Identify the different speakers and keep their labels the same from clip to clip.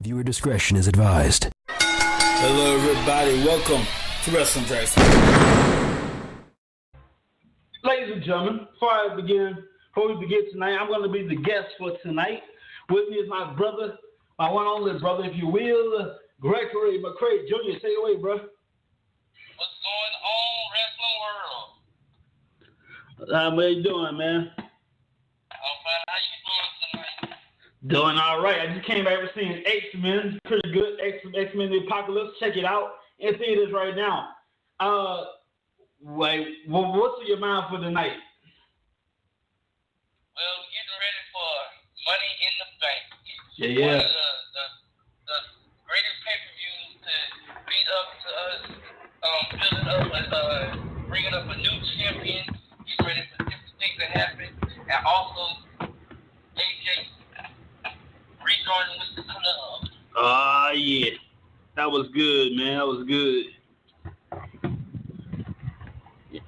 Speaker 1: Viewer discretion is advised.
Speaker 2: Hello, everybody. Welcome to Wrestling Tracks.
Speaker 3: Ladies and gentlemen, before we begin tonight, I'm going to be the guest for tonight. With me is my brother, my one and only brother, if you will, Gregory McCray Jr. Take it away, bro.
Speaker 4: What's going on, wrestling world?
Speaker 3: How you doing, man?
Speaker 4: I'm fine. How you doing tonight?
Speaker 3: Doing all right. I just came back from seeing X-Men. Pretty good. X-Men The Apocalypse. Check it out in theaters right now. What's on your mind for tonight?
Speaker 4: Well, we're getting ready for Money in the Bank.
Speaker 3: Yeah.
Speaker 4: One of the greatest pay-per-views to beat up to us, building up, bringing up a new champion, getting ready for different things to happen, and also AJ rejoining with the club.
Speaker 3: Yeah. That was good, man. That was good.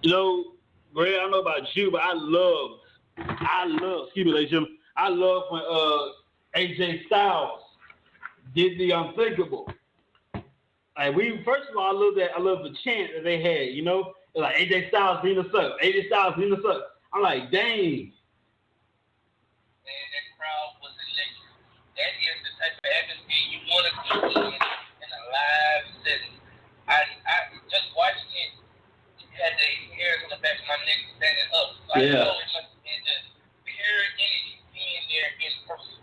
Speaker 3: You know, Ray, I don't know about you, but I love, excuse me, ladies and gentlemen, I love when AJ Styles did the unthinkable. Like first of all, I love the chant that they had, you know? It's like AJ Styles being a suck. AJ Styles being a suck. I'm like, dang.
Speaker 4: Man, that crowd was electric. That is the type of atmosphere you want to be in a live setting. I just watching it, had the hairs on the back of my neck standing up. So
Speaker 3: yeah.
Speaker 4: I know it must have been just pure energy being there in person.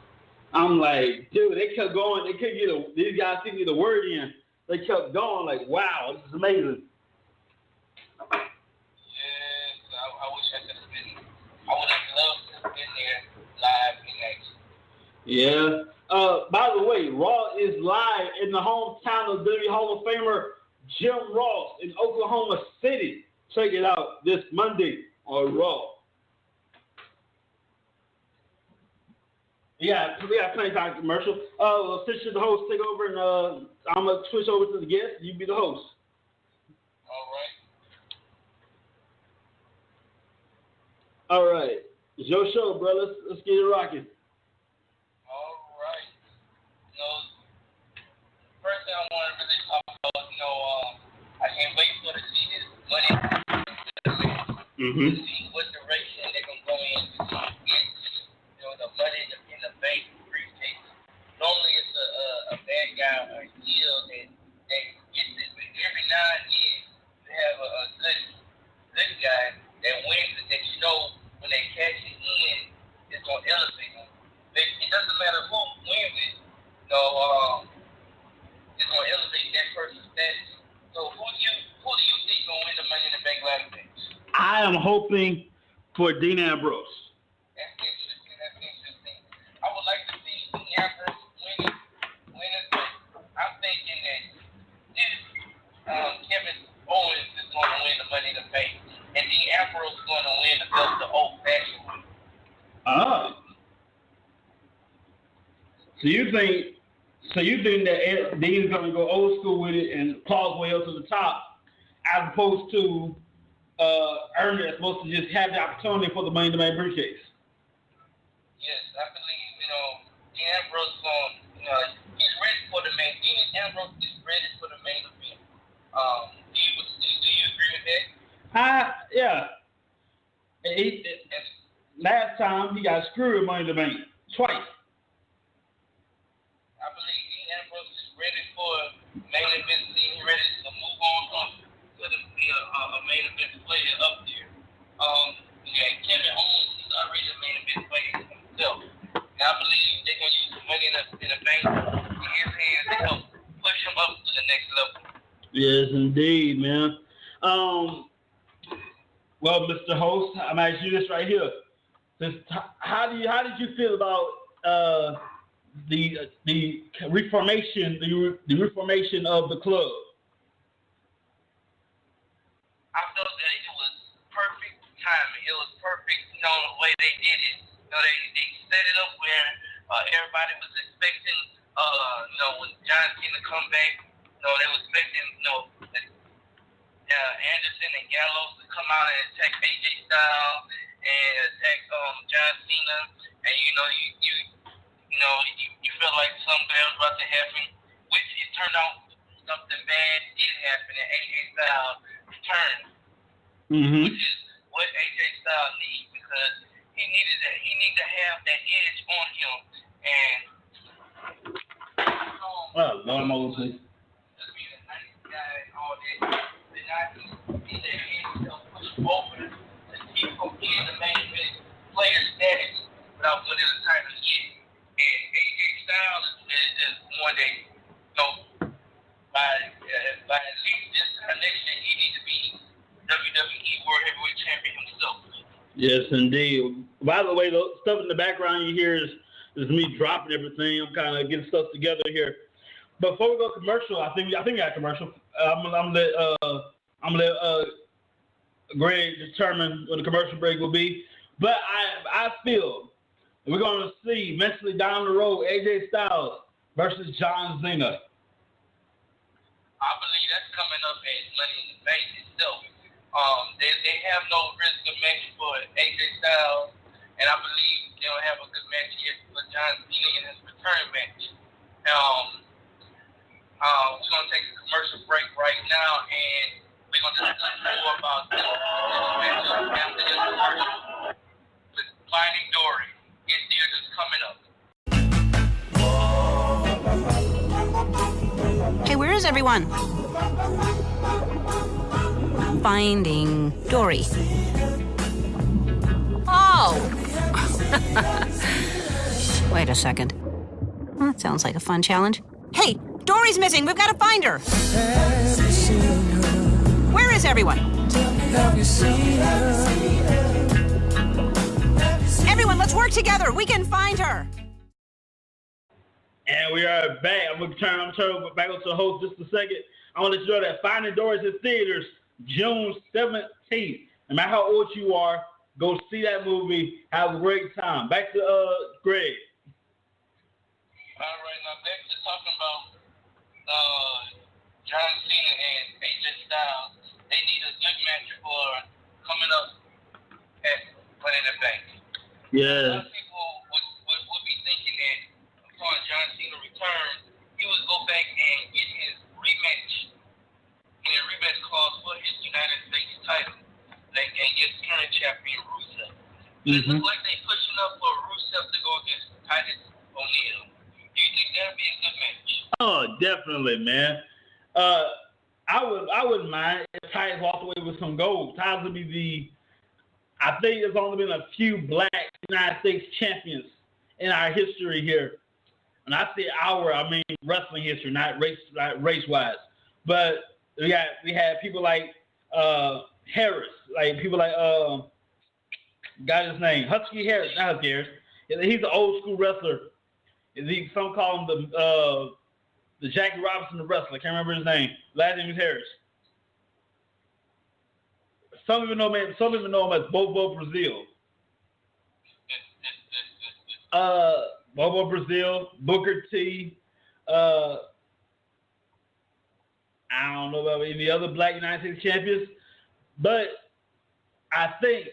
Speaker 3: I'm like, dude, they kept going. They couldn't these guys couldn't get a word in. They kept going like, wow, this is amazing.
Speaker 4: Yes, I wish I could have been. I would have loved to have been there live in action.
Speaker 3: Yeah. By the way, Raw is live in the hometown of WWE Hall of Famer Jim Ross in Oklahoma City. Check it out this Monday on Raw. We got plenty of time commercial. Since you're the host, take over and I'm gonna switch over to the guest. You be the host.
Speaker 4: All right.
Speaker 3: All right. It's your show, bro. Let's get it rocking.
Speaker 4: All right. First thing I want to really talk about, I can't wait for to see this Money to see what direction they're going to go in to get, the money in the bank briefcase. Normally it's a bad guy or a heel that gets it, but every now and then you have a good guy that wins it, that when they cash it in, it's going to elevate them. It doesn't matter who wins it, it's going to elevate that person's status. So who do you think going to win the Money in the Bank ladder match?
Speaker 3: I am hoping for Dean Ambrose.
Speaker 4: That's interesting. I would like to see Dean Ambrose win it, but I'm thinking that this Kevin Owens is going to win the Money in the Bank, and Dean Ambrose is going to win the old-fashioned one.
Speaker 3: So you think that Dean's going to go old school with it and claw his way up to the top, as opposed to Ernie that's supposed to just have the opportunity for the Money in the Bank briefcase?
Speaker 4: Yes, I believe, Dean Ambrose he's ready for the main. Dean Ambrose is ready for the main event. Do you agree with that?
Speaker 3: Yeah. Last time he got screwed with Money in the Bank twice.
Speaker 4: I believe Dean Ambrose is ready for main event. He's ready to move on to be a main event player up there. Kevin Owens is already a main event player himself. And I believe they're going to use the Money in the Bank in his hands to help push him up to the next level.
Speaker 3: Yes, indeed, man. Well, Mr. Host, I'm asking you this right here. How did you feel about the reformation of the club?
Speaker 4: I felt that it was perfect timing. It was perfect, the way they did it. They set it up where everybody was expecting, when John Cena come back, they were expecting, Anderson and Gallows to come out and attack AJ Styles and attack John Cena, and you you felt like something bad was about to happen, which it turned out something bad did happen, and AJ Styles returned, which is what AJ Styles needs, because he needed to have that edge on him, and
Speaker 3: Lord Moses.
Speaker 4: just being a nice guy and all that, but not be that edge to push him over to keep from being the main event player status without winning the title yet. And AJ Styles is one that, by at least this time next year, he needs to be WWE World Heavyweight Champion himself.
Speaker 3: Yes, indeed. By the way, the stuff in the background you hear is me dropping everything. I'm kind of getting stuff together here. Before we go commercial, I think we got a commercial. I'm gonna let Greg determine when the commercial break will be. But I feel we're gonna see eventually down the road AJ Styles versus John Cena.
Speaker 4: I believe that's coming up at Money in the Bank itself. They have no risk of match for AJ Styles, and I believe they'll have a good match here for John Cena in his return match. We're going to take a commercial break right now, and we're going to discuss more about this matchup after this commercial with Finding Dory. It's here just coming up.
Speaker 5: Hey, where is everyone? Finding Dory. Oh! Wait a second. Well, that sounds like a fun challenge. Hey, Dory's missing. We've got to find her. Where is everyone? Everyone, let's work together. We can find her.
Speaker 3: And we are back. I'm gonna turn back over to the host just a second. I want to let you know that Finding Dory is in theaters June 17th. No matter how old you are, go see that movie. Have a great time. Back to Greg.
Speaker 4: All right, now back to talking about John Cena and AJ Styles. They need a good match for coming up at Money in the Bank.
Speaker 3: Yeah.
Speaker 4: A lot of people would be thinking that upon John Cena return, he would go back and get his rematch, get a rematch clause for his United States title, and get current champion Rusev. It looks like they pushing up for Rusev to go against Titus O'Neil. Do you think that'd be a good match?
Speaker 3: Oh, definitely, man. I wouldn't mind if Titus walked away with some gold. Titus would be I think there's only been a few black United States champions in our history here. And I say I mean wrestling history, not race-wise. But we had people like Harris, like people like got his name, Husky Harris, not Husky Harris. He's an old school wrestler. Some call him the Jackie Robinson the wrestler. I can't remember his name. Last name is Harris. Some even know him as Bobo Brazil. Bobo Brazil, Booker T. I don't know about any other black United States champions, but I think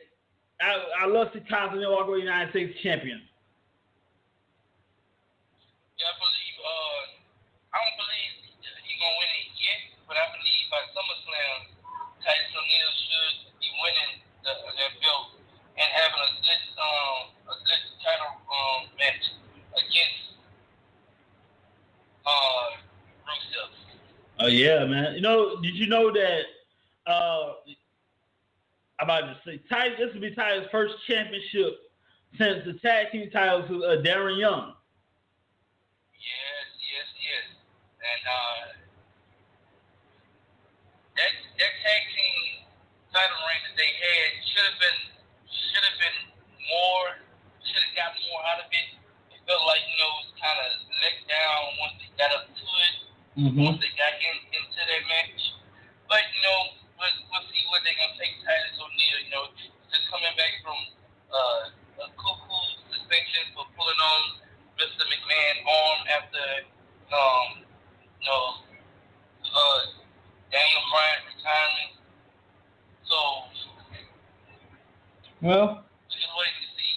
Speaker 3: I love to see Tyson walk away United States champion.
Speaker 4: Yeah, I don't believe he's gonna win it yet, but I believe by SummerSlam, Titus O'Neil should be winning that belt and having a good title match against Rusev.
Speaker 3: Oh yeah, man. Did you know that this will be Titus' first championship since the tag team titles with Darren Young.
Speaker 4: Yes. And that tag team title reign that they had should have been more. Should have got more out of it. It felt like it was kind of let down once they got up to it. Once they got into that match. But we'll see what they're gonna take Titus O'Neil. Just coming back from a cuckoo suspension for pulling on Mr. McMahon's arm after Daniel Bryan retirement. So
Speaker 3: Well,
Speaker 4: just waiting to see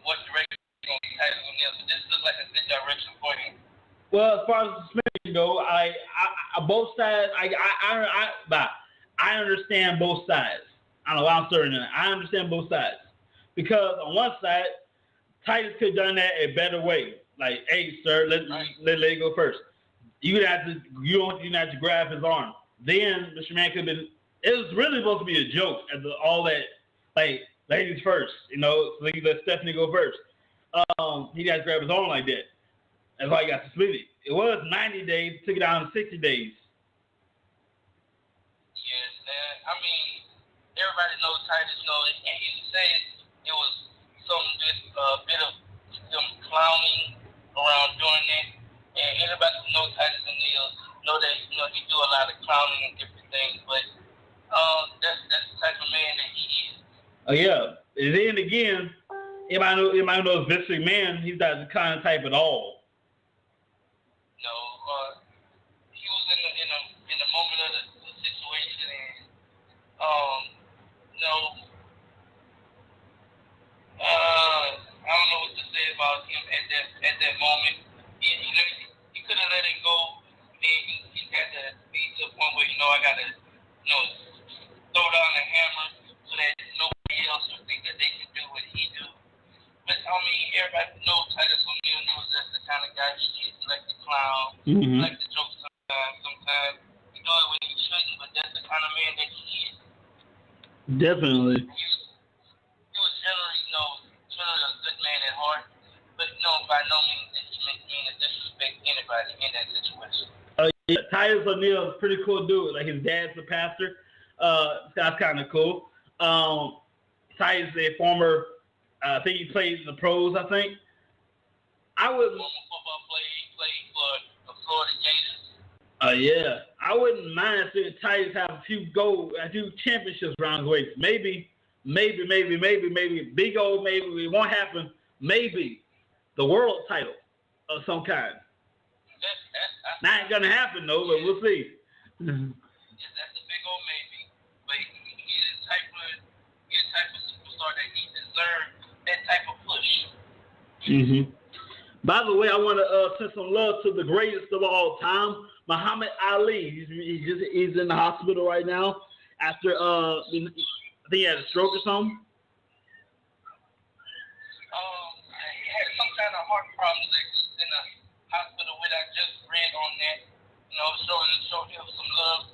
Speaker 4: what direction Titus O'Neil So this looks like a good direction for him.
Speaker 3: Well, as far as the suspension go, I both sides. I understand both sides. I don't know why I'm certain that. I understand both sides because on one side, Titus could have done that a better way. Like, hey, sir, let it go first. You don't have to grab his arm. Then Mr. Man could have been. It was really supposed to be a joke at all that, like, ladies first, so he let Stephanie go first. He got to grab his arm like that. That's why he got suspended. It was 90 days, took it down to 60 days.
Speaker 4: Yes, man. I mean, everybody knows Titus knows, and he said it was just a bit of him clowning around doing it. And everybody who knows Titus O'Neil know that he do a lot of clowning and different things, but that's the type of man that he is.
Speaker 3: Oh yeah. And then again, everybody knows Vince McMahon, he's not the kind of type at all.
Speaker 4: No, he was in a moment of the situation, and I don't know what to say about him at that moment. He could have let it go. Then he had to be to the point where I gotta throw down the hammer so that nobody else would think that they can do what he do. But I mean, everybody knows Titus O'Neil knows that's the kind of guy he is. He likes to clown, he likes to joke sometimes. Sometimes he do it when he shouldn't, but that's the kind of man that he is.
Speaker 3: Definitely.
Speaker 4: He was generally, generally a good man at heart, but by no means did he mean to disrespect anybody in that situation.
Speaker 3: Yeah, Titus O'Neil is a pretty cool dude. Like, his dad's a pastor. That's kind of cool. Titus is a former. I think he played in the pros. I think.
Speaker 4: Former football player. He played for the Florida Gators.
Speaker 3: Yeah. I wouldn't mind seeing Titus have a few championships around his waist. Maybe. Big old maybe. It won't happen. Maybe the world title of some kind. Not gonna happen though, but we'll see.
Speaker 4: That's a big old maybe. But he's the type of superstar that he deserves that type of push.
Speaker 3: By the way, I want to send some love to the greatest of all time, Muhammad Ali. He's in the hospital right now after I think he had a stroke or something.
Speaker 4: He had some kind of heart problems that he's in the hospital with. I just read on that. Showing him some love.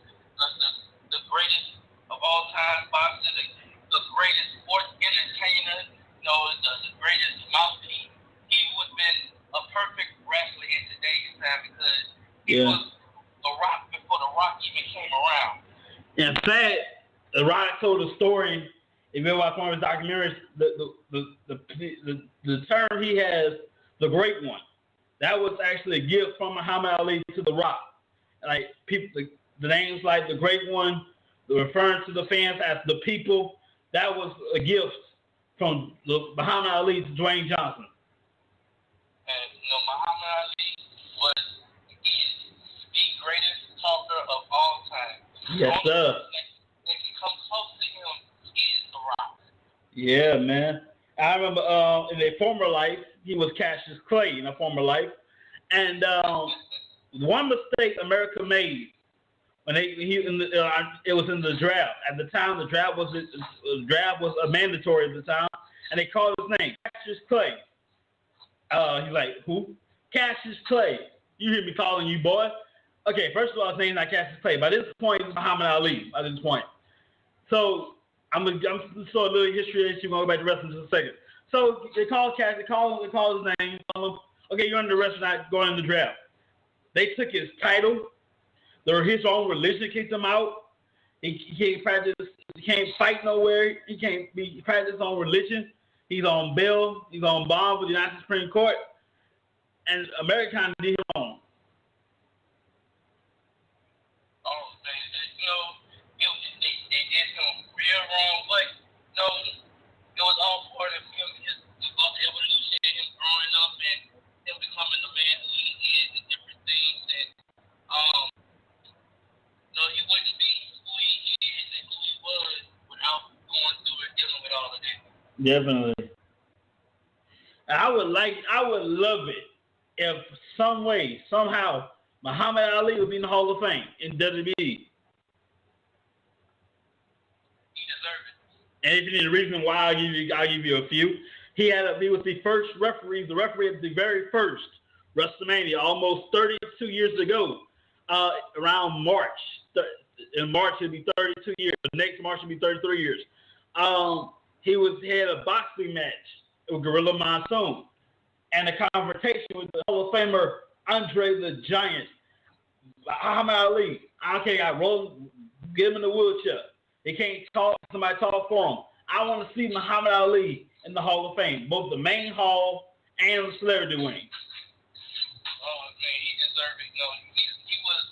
Speaker 4: The greatest of all time boxer, the greatest sports entertainer, the greatest mouthpiece. He would have been a perfect wrestler in today's time because he was The Rock before The Rock even came around.
Speaker 3: In fact, The Rock told a story. If you watch one of his documentaries, the term he has, the Great One, that was actually a gift from Muhammad Ali to The Rock. Like, people, the names like the Great One, referring to the fans as the people, that was a gift from Muhammad Ali to Dwayne Johnson.
Speaker 4: And Muhammad Ali is the greatest talker of all time.
Speaker 3: Yes, sir.
Speaker 4: If you come close to him, he is The Rock.
Speaker 3: Yeah, man. I remember in a former life, he was Cassius Clay in a former life, and one mistake America made when it was in the draft. At the time, the draft was a mandatory at the time, and they called his name Cassius Clay. He's like, who? Cassius Clay. You hear me calling you, boy? Okay, first of all, his name's not Cassius Clay. By this point, it's Muhammad Ali. By this point, so I'm so a little history that you're gonna go back to wrestling in just a second. So they call Cassius. They call his name. Tell him, okay, you're under arrest, not going in the draft. They took his title. His own religion kicked him out. He can't practice. He can't fight nowhere. He can't practice his own religion. He's on bail. He's on bond with the United States Supreme Court. And America kind of did him wrong.
Speaker 4: Oh, they did him real wrong, but it was all part of him, his evolution, him growing up and him becoming the man who he is and different things. And he wouldn't be who he is and who he was without going through and dealing with all of that.
Speaker 3: Definitely. I would love it if some way, somehow, Muhammad Ali would be in the Hall of Fame in WWE.
Speaker 4: He deserves it.
Speaker 3: And if you need a reason why, I'll give you a few. He was the first referee, the referee of the very first WrestleMania, almost 32 years ago, around March. In March, it'll be 32 years. The next March will be 33 years. He had a boxing match with Gorilla Monsoon, and a confrontation with the Hall of Famer Andre the Giant, Muhammad Ali. Okay, get him in the wheelchair. He can't talk. Somebody talk for him. I want to see Muhammad Ali in the Hall of Fame, both the main hall and the celebrity wing.
Speaker 4: Oh man, he deserved it. He was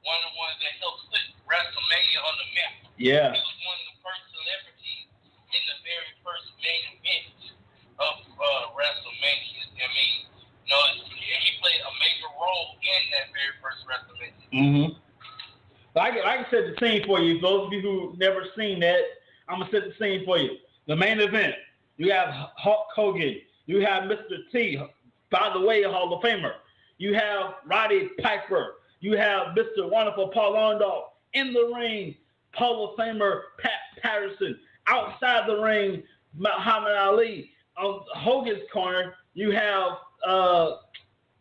Speaker 4: one of the ones that helped put WrestleMania on the map.
Speaker 3: Yeah.
Speaker 4: He was one of the first celebrities in the very first main event of WrestleMania. I mean, he played a major role in that very first WrestleMania.
Speaker 3: Mm-hmm. I can set the scene for you. Those of you who never seen that, I'm gonna set the scene for you. The main event. You have Hulk Hogan. You have Mr. T, by the way, a Hall of Famer. You have Roddy Piper. You have Mr. Wonderful Paul Orndorff. In the ring, Hall of Famer Pat Patterson. Outside the ring, Muhammad Ali. On Hogan's corner, you have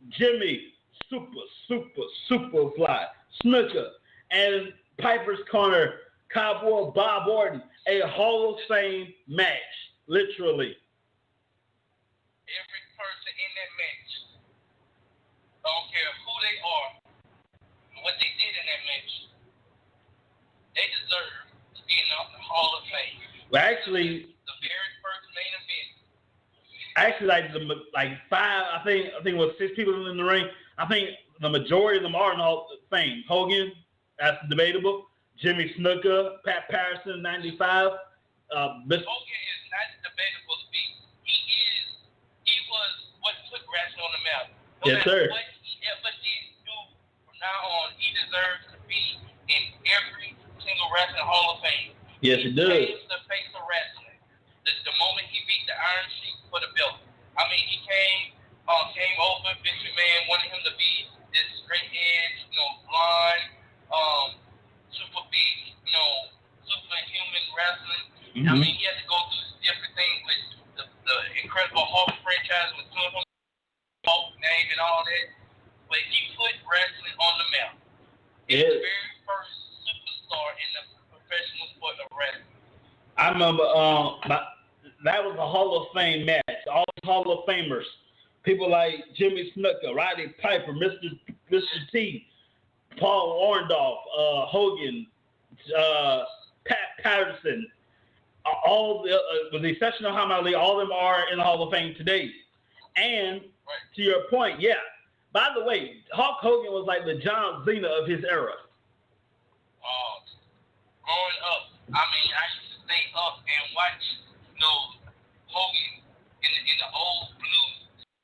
Speaker 3: Jimmy Superfly Snuka. And Piper's corner, Cowboy Bob Orton. A Hall of Fame match, literally.
Speaker 4: Every person in that match, I don't care who they are, what they did in that match, they deserve to be in the Hall of Fame.
Speaker 3: Well, actually,
Speaker 4: the very first main event.
Speaker 3: Actually, like five, I think it was 6 people in the ring. I think the majority of them are in the Hall of Fame. Hogan, that's debatable. Jimmy Snuka, Pat Patterson, 95.
Speaker 4: Hogan is not debatable to be. He was what put wrestling on the map. No
Speaker 3: Yes, sir.
Speaker 4: What he ever did do from now on, he deserves to be in every single wrestling Hall of Fame.
Speaker 3: Yes, he does.
Speaker 4: He changed the face of wrestling. The moment he beat the Iron Sheik for the belt. I mean, he came over. Vince McMahon wanted him to be this straight edge, blonde, super big, superhuman wrestling.
Speaker 3: Mm-hmm.
Speaker 4: I mean, he had to go through different things with the Incredible Hulk franchise with Hulk name and all that. But he put wrestling on the map. He's the very first superstar in the professional sport of wrestling.
Speaker 3: I remember that was a Hall of Fame match. All the Hall of Famers, people like Jimmy Snuka, Roddy Piper, Mr. T, Paul Orndorff, Hogan, Pat Patterson, all with the exception of Muhammad Ali, all of them are in the Hall of Fame today. And to your point, yeah. By the way, Hulk Hogan was like the John Cena of his era.
Speaker 4: Growing up, I mean, I used to stay up and watch, Hogan in the old blue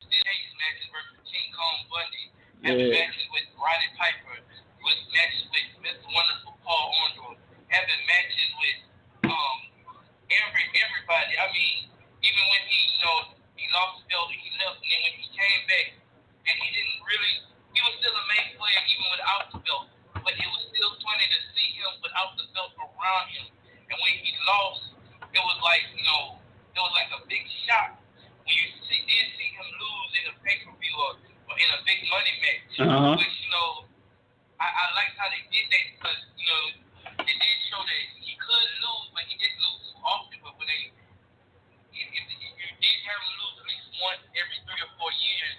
Speaker 4: steel cage matches versus King Kong Bundy, having matches with Roddy Piper, with matches with Mr. Wonderful Paul Orndorff, having matches with everybody. I mean, even when he lost the belt, he left, and then when he came back, and he was still a main player even without the belt. But it was still funny to see him without the belt around him. And when he lost, it was like, it was like a big shock when you did see him lose in a pay-per-view or in a big money match.
Speaker 3: Uh-huh.
Speaker 4: Which, I liked how they did that because, it did show that he could lose, but he didn't lose too often. But when if you did have him lose at least once every 3 or 4 years,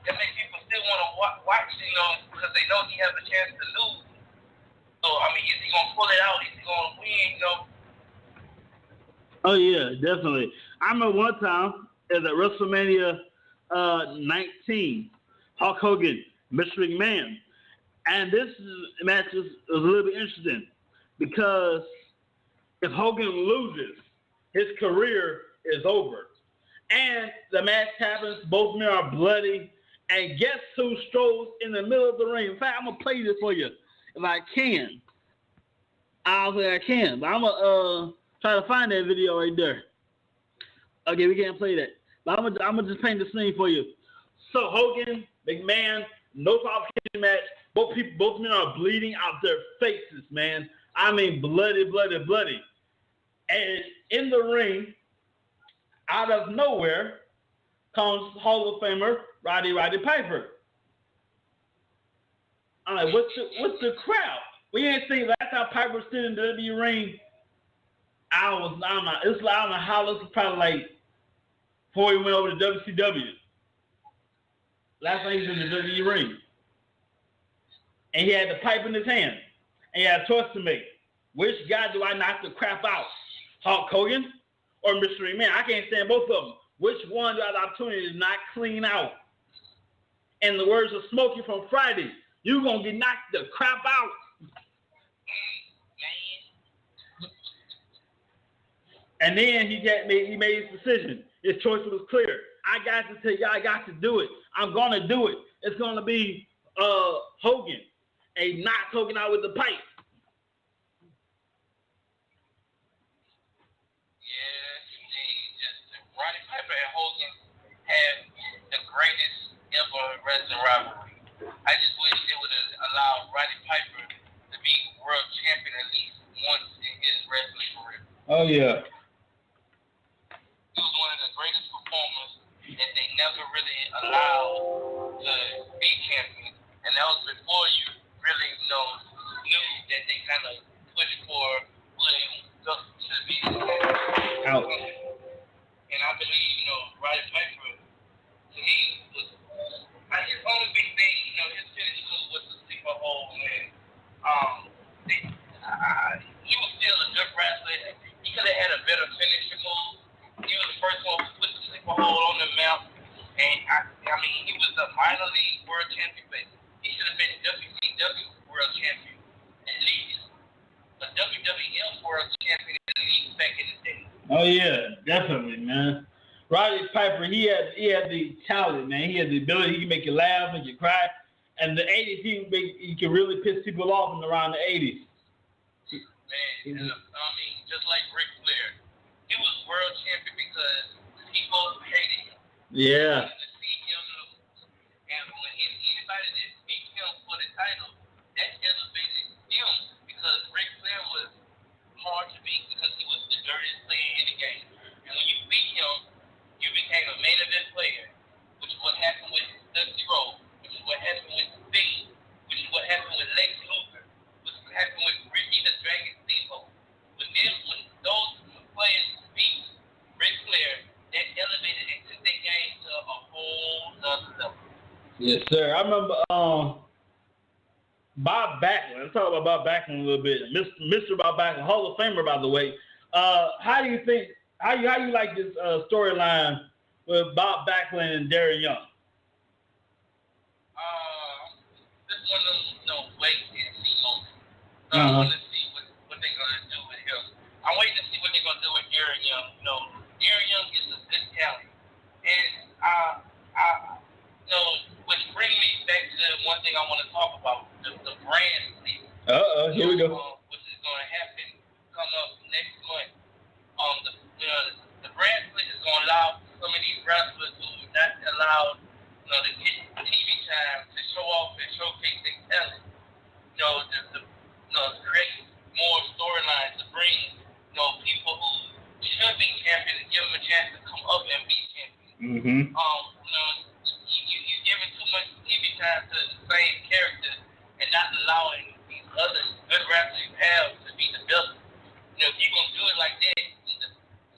Speaker 4: that makes people still want to watch, because they know he has a chance to lose. So, I mean, is he going to pull it out? Is he going to win,
Speaker 3: Oh, yeah, definitely. I remember one time at WrestleMania 19, Hulk Hogan, Mr. McMahon. And this match was a little bit interesting because if Hogan loses, his career is over. And the match happens, both men are bloody, and guess who strolls in the middle of the ring? In fact, I'm going to play this for you if I can. I don't think I can, but I'm going to try to find that video right there. Okay, we can't play that. But I'm gonna just paint the scene for you. So Hogan, McMahon, no qualification match. Both men are bleeding out their faces, man. I mean, bloody. And in the ring, out of nowhere, comes Hall of Famer Roddy Piper. I'm like, what's the crowd? We ain't seen last time Piper stood in the WWE ring. I don't know how long, probably like before he went over to WCW. Last time he was in the WWE ring. And he had the pipe in his hand. And he had a choice to make. Which guy do I knock the crap out? Hulk Hogan or Mystery Man? I can't stand both of them. Which one do I have the opportunity to knock clean out? In the words of Smokey from Friday, you're going to get knocked the crap out. And then he made his decision. His choice was clear. I got to do it. I'm going to do it. It's going to be Hogan. A knock Hogan out with the pipe.
Speaker 4: Roddy Piper and Hogan had the greatest ever wrestling rivalry. I just wish they would have allowed Roddy Piper to be world champion at least once in his wrestling career.
Speaker 3: Oh, yeah.
Speaker 4: He was one of the greatest performers that they never really allowed to be champion. And that was before you really knew that they kind of pushed for William to be
Speaker 3: out.
Speaker 4: And I believe, Roddy Piper, to me, his only big thing, his finish move was the sleeper hold, man. He was still a good wrestler. He could have had a better finisher move. He was the first one who put the sleeper hold on the mount. And, I mean, he was a minor league world champion, but he should have been WCW world champion, at least. A WWF world champion at least back in the day.
Speaker 3: Oh yeah, definitely, man. Roddy Piper, he had the talent, man. He had the ability. He can make you laugh, make you cry. And the '80s, he could really piss people off in around the '80s.
Speaker 4: Man, I mean, just like Ric Flair, he was world champion because people hated him.
Speaker 3: Yeah.
Speaker 4: To see him lose, and when anybody that beat him for the title, that elevated him because Ric Flair was hard to beat because he was the dirtiest player in the game. And when you beat him, you became a main event player, which is what happened with Dusty Rhodes, which is what happened with Sting, which is what happened with Lex Luger, which is what happened with Ricky the Dragon Steamboat. When those players beat Ric Flair, that elevated and took their game to a whole nother level.
Speaker 3: Yes, sir. I remember Bob Backlund. Let's talk about Bob Backlund a little bit. Mr. Bob Backlund, Hall of Famer, by the way. How do you think? How you like this storyline with Bob Backlund and Darren Young?
Speaker 4: This one of them, wait and see moments. I want to see what they're gonna do with him. I'm waiting to see what they're gonna do with Darren Young. Darren Young is a good talent, and which brings me back to one thing I want to talk about: the brand split.
Speaker 3: Here we go.
Speaker 4: Which is going to happen come up next month. The brand split is going to allow some of these wrestlers who are not allowed, to get TV time to show off and showcase their talent. To create more storylines to bring, people who should be champions and give them a chance to come up and be champions.
Speaker 3: Mm-hmm.
Speaker 4: You're giving too much TV time to the same characters and not allowing these other good wrestlers you have to be the best. If you're going to do it like that,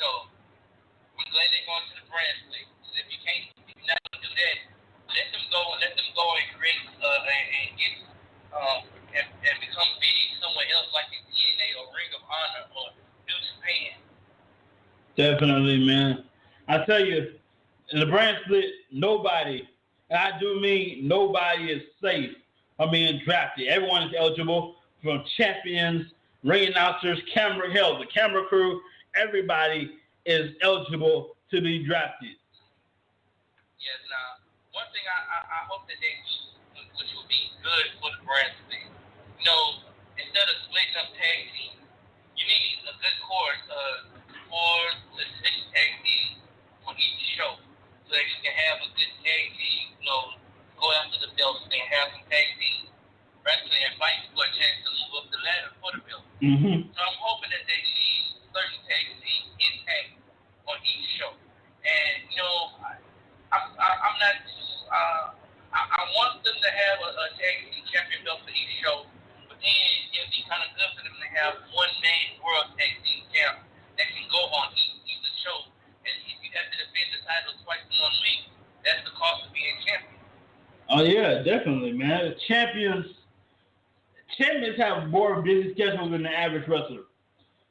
Speaker 4: I'm glad they're going to the brand split. If you're not going to do that, let them go and create and get and become big somewhere else like in TNA or Ring of Honor or New Japan.
Speaker 3: Definitely, man. I tell you, in the brand split, nobody, and I do mean nobody, is safe from being drafted. Everyone is eligible, from champions, ring announcers, the camera crew, everybody is eligible to be drafted.
Speaker 4: Yes, now, one thing I hope that they do, which will be good for the brand split, instead of splitting up tag teams, you need a good course of 4 to 6 tag teams for each show. so that you can have a good tag team, go after the belts and have some tag team wrestling and fight for a chance to move up the ladder for the belt.
Speaker 3: Mm-hmm.
Speaker 4: So I'm hoping that they leave certain tag teams intact on each show. And, I'm not too, I want them to have a tag team champion belt for each show, but then it'd be kind of good for them to have one main world tag team champ that can go on each show. And if you have to defend the title twice in 1 week, that's the cost of being champion.
Speaker 3: Oh, yeah, definitely, man. Champions have more busy schedules than the average wrestler.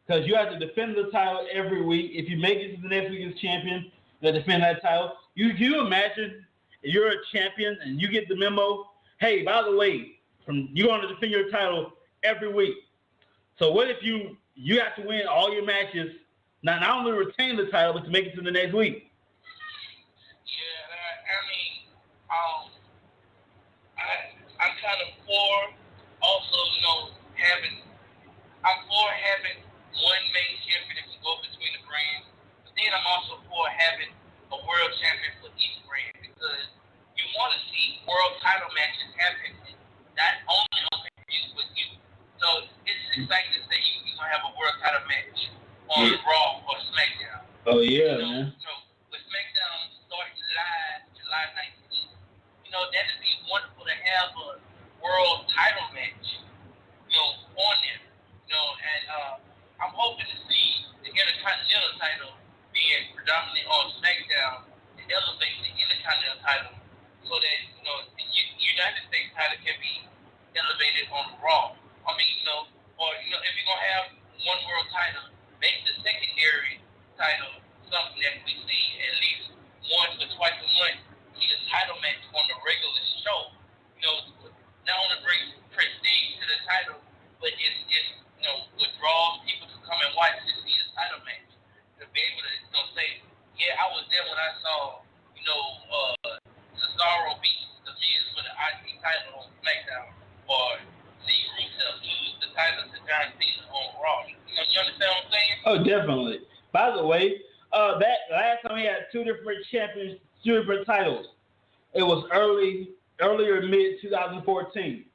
Speaker 3: Because you have to defend the title every week. If you make it to the next week as champion, you defend that title. You imagine you're a champion and you get the memo, hey, by the way, you're going to defend your title every week. So what if you have to win all your matches, not only retain the title, but to make it to the next week?
Speaker 4: Yeah, I'm kind of for also, having one main champion that can go between the brands, but then I'm also for having a world champion for each brand, because you want to see world title matches happen, not only on pay-per-views with you. So it's exciting to say you're going to have a world title match on Raw or SmackDown.
Speaker 3: Oh, yeah, man.
Speaker 4: With SmackDown starting live July 19th, that would be wonderful to have a world title match, on there. And I'm hoping to see the Intercontinental title being predominantly on SmackDown and elevate the Intercontinental title so that, the United States title can be elevated on Raw. I mean, if you're going to have one world title, make the secondary title something that we see at least once or twice a month, see a title match on the regular show. Not only brings prestige to the title, but it's withdraws people to come and watch to see a title match. To be able to say, yeah, I was there when I saw, Cesaro beat the Miz for the IC title on SmackDown, or see Rusev lose the title to John Cena on Raw. You understand what I'm saying? Oh,
Speaker 3: definitely. By the way, that last time we had two different champions, two different titles. It was earlier mid-2014.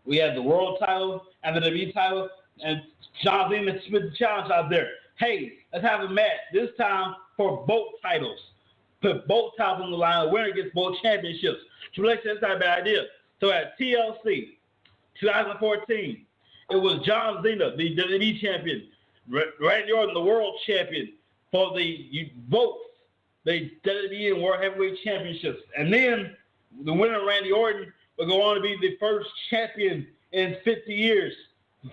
Speaker 3: We had the world title and the WWE title, and John Cena spit the challenge out there. Hey, let's have a match, this time for both titles. Put both titles on the line, the winner gets both championships. Triple H, that's not a bad idea. So at TLC, 2014, it was John Cena, the WWE champion, Randy Orton, the world champion, for both the WWE and World Heavyweight Championships. And then the winner, Randy Orton, will go on to be the first champion in 50 years.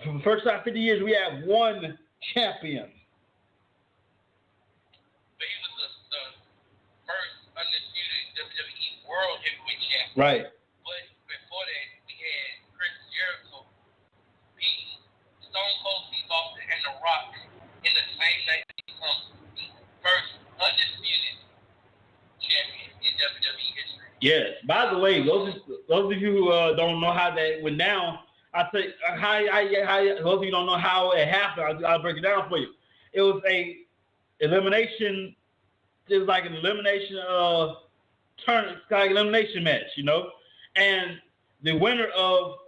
Speaker 3: For the first time in 50 years, we have one champion.
Speaker 4: But he was the first undisputed WWE World Heavyweight Champion.
Speaker 3: Right.
Speaker 4: But before that, we had Chris Jericho beating Stone Cold Steve Austin and The Rock in the same night to become the first undisputed champion in WWE history.
Speaker 3: Yes. By the way, those of you who don't know how that went down, I say how those of you don't know how it happened. I'll break it down for you. It was a elimination. It was like an elimination elimination match, and the winner of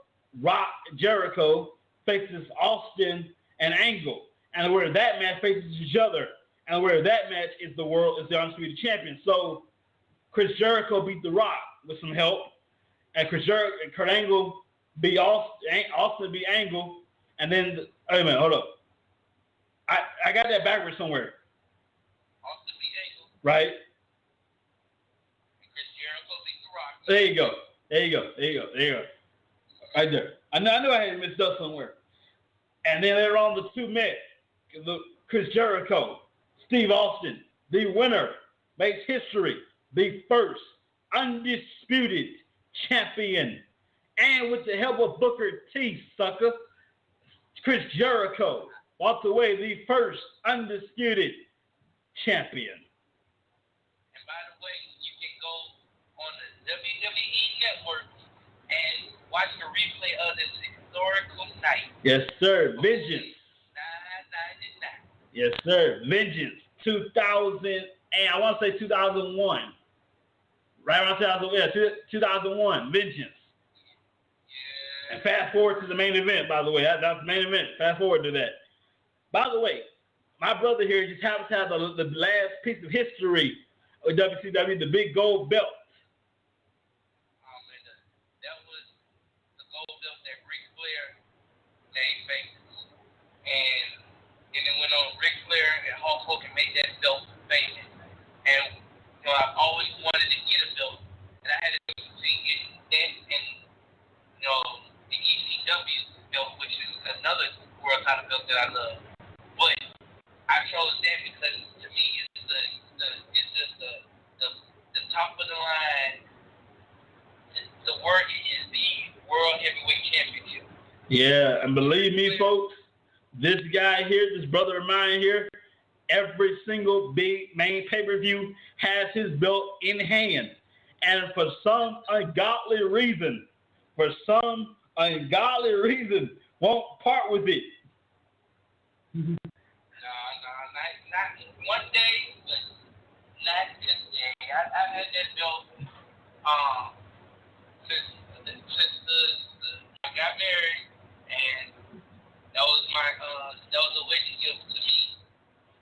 Speaker 3: Rock Jericho faces Austin and Angle, and the winner of that match faces each other, and the winner of that match is the undisputed champion. So Chris Jericho beat The Rock with some help, and Kurt Angle beat Austin beat Angle, and then wait a minute, hold up, I got that backwards somewhere.
Speaker 4: Austin beat Angle.
Speaker 3: Right.
Speaker 4: And Chris Jericho beat The Rock.
Speaker 3: There you go. Right there. I knew I had messed up somewhere. And then later on, the two met. Chris Jericho, Steve Austin, the winner, makes history. The first undisputed champion. And with the help of Booker T, sucker, Chris Jericho walked away the first undisputed champion.
Speaker 4: And by the way, you can go on the WWE Network and watch the replay of this historical night.
Speaker 3: Yes, sir. Vengeance.
Speaker 4: $9.99.
Speaker 3: Yes, sir. Vengeance. 2000, and I want to say 2001. Right around 2001, Vengeance.
Speaker 4: Yeah.
Speaker 3: And fast forward to the main event, by the way. That's the main event. Fast forward to that. By the way, my brother here just happens to have the last piece of history of WCW, the big gold belt.
Speaker 4: That was the gold belt that Ric Flair made famous. And then it went on Ric Flair and Hulk Hogan made that belt famous. And I've always wanted to get a belt. And I had to get that and the ECW belt, which is another world title belt that I love. But I chose that because to me it's just the top of the line. The word is the World Heavyweight Championship.
Speaker 3: Yeah, and believe me, folks, this guy here, this brother of mine here, every single big main pay-per-view has his belt in hand. And for some ungodly reason, won't part with it.
Speaker 4: No, not one day, but not this day. I've had that belt since I got married, and that was a wedding gift to me.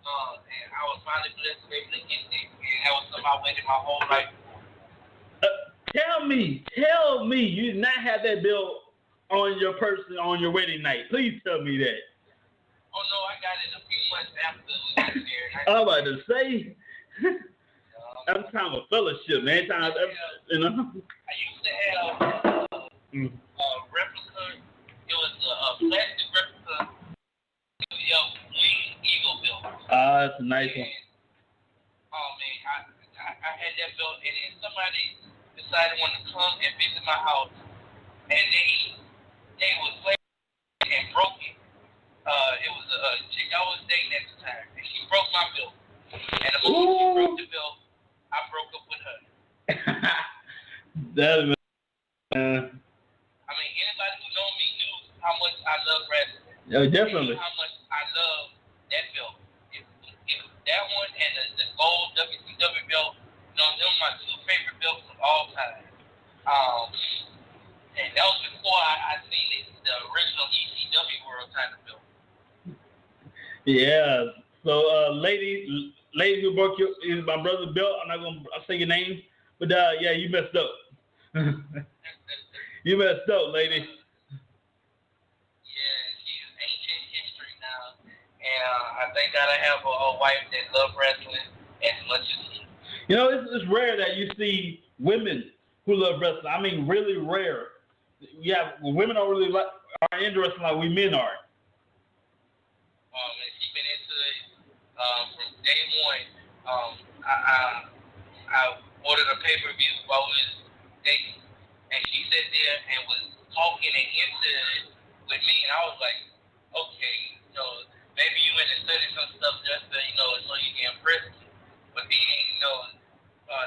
Speaker 4: And I was finally blessed to be able to get it, and that was something I waited my whole life for.
Speaker 3: Tell me, you did not have that belt on your person on your wedding night. Please tell me that.
Speaker 4: Oh no, I got it a few months after we got married.
Speaker 3: I'm about to say. Every time a fellowship, man.
Speaker 4: I used to have a replica. It was a plastic replica of Wing Eagle belt.
Speaker 3: That's a nice one.
Speaker 4: Oh man, I had that belt, and then somebody decided wanted to come and visit my house, and they was playing and broke it. It was a chick I was dating at the time, and she broke my belt. And the moment she broke the belt, I broke up with her.
Speaker 3: That is,
Speaker 4: I mean, anybody who knows me knew how much I love wrestling.
Speaker 3: oh, definitely.
Speaker 4: How much I love that belt. If that one and the gold WCW belt, them are my two favorite belts of all time. And that was before I seen the original ECW world title belt.
Speaker 3: Yeah. So, lady who broke my brother's belt, I'll say your name, but yeah, you messed up. You messed up, lady.
Speaker 4: Yeah, she's ancient history now, and I thank God I have a wife that loves wrestling as much as me.
Speaker 3: It's rare that you see women who love wrestling. I mean, really rare. Yeah, women don't really are into wrestling like we men are.
Speaker 4: And she's been into it from day one. I ordered a pay-per-view while we was dating, and she sat there and was talking and into it with me, and I was like, okay, maybe you went and studied some stuff just to, so you can impress me. But then,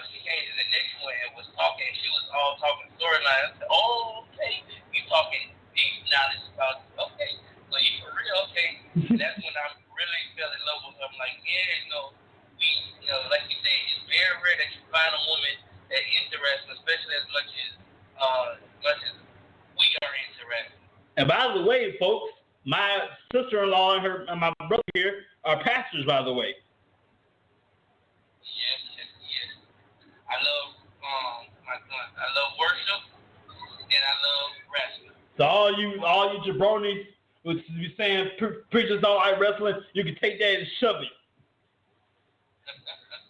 Speaker 4: she came to the next one and was talking. She was all talking storyline. I said, oh, okay, you talking deep knowledge about, okay, so you for real, okay. That's when I really fell in love with her. I'm like, yeah, like you said, it's very rare that you find a woman that interested, especially as much as we are interested.
Speaker 3: And by the way, folks, my sister-in-law and my brother here are pastors, by the way.
Speaker 4: Yes. I love worship, and I love wrestling.
Speaker 3: So all you jabronis who be saying preachers don't like wrestling, you can take that and shove it.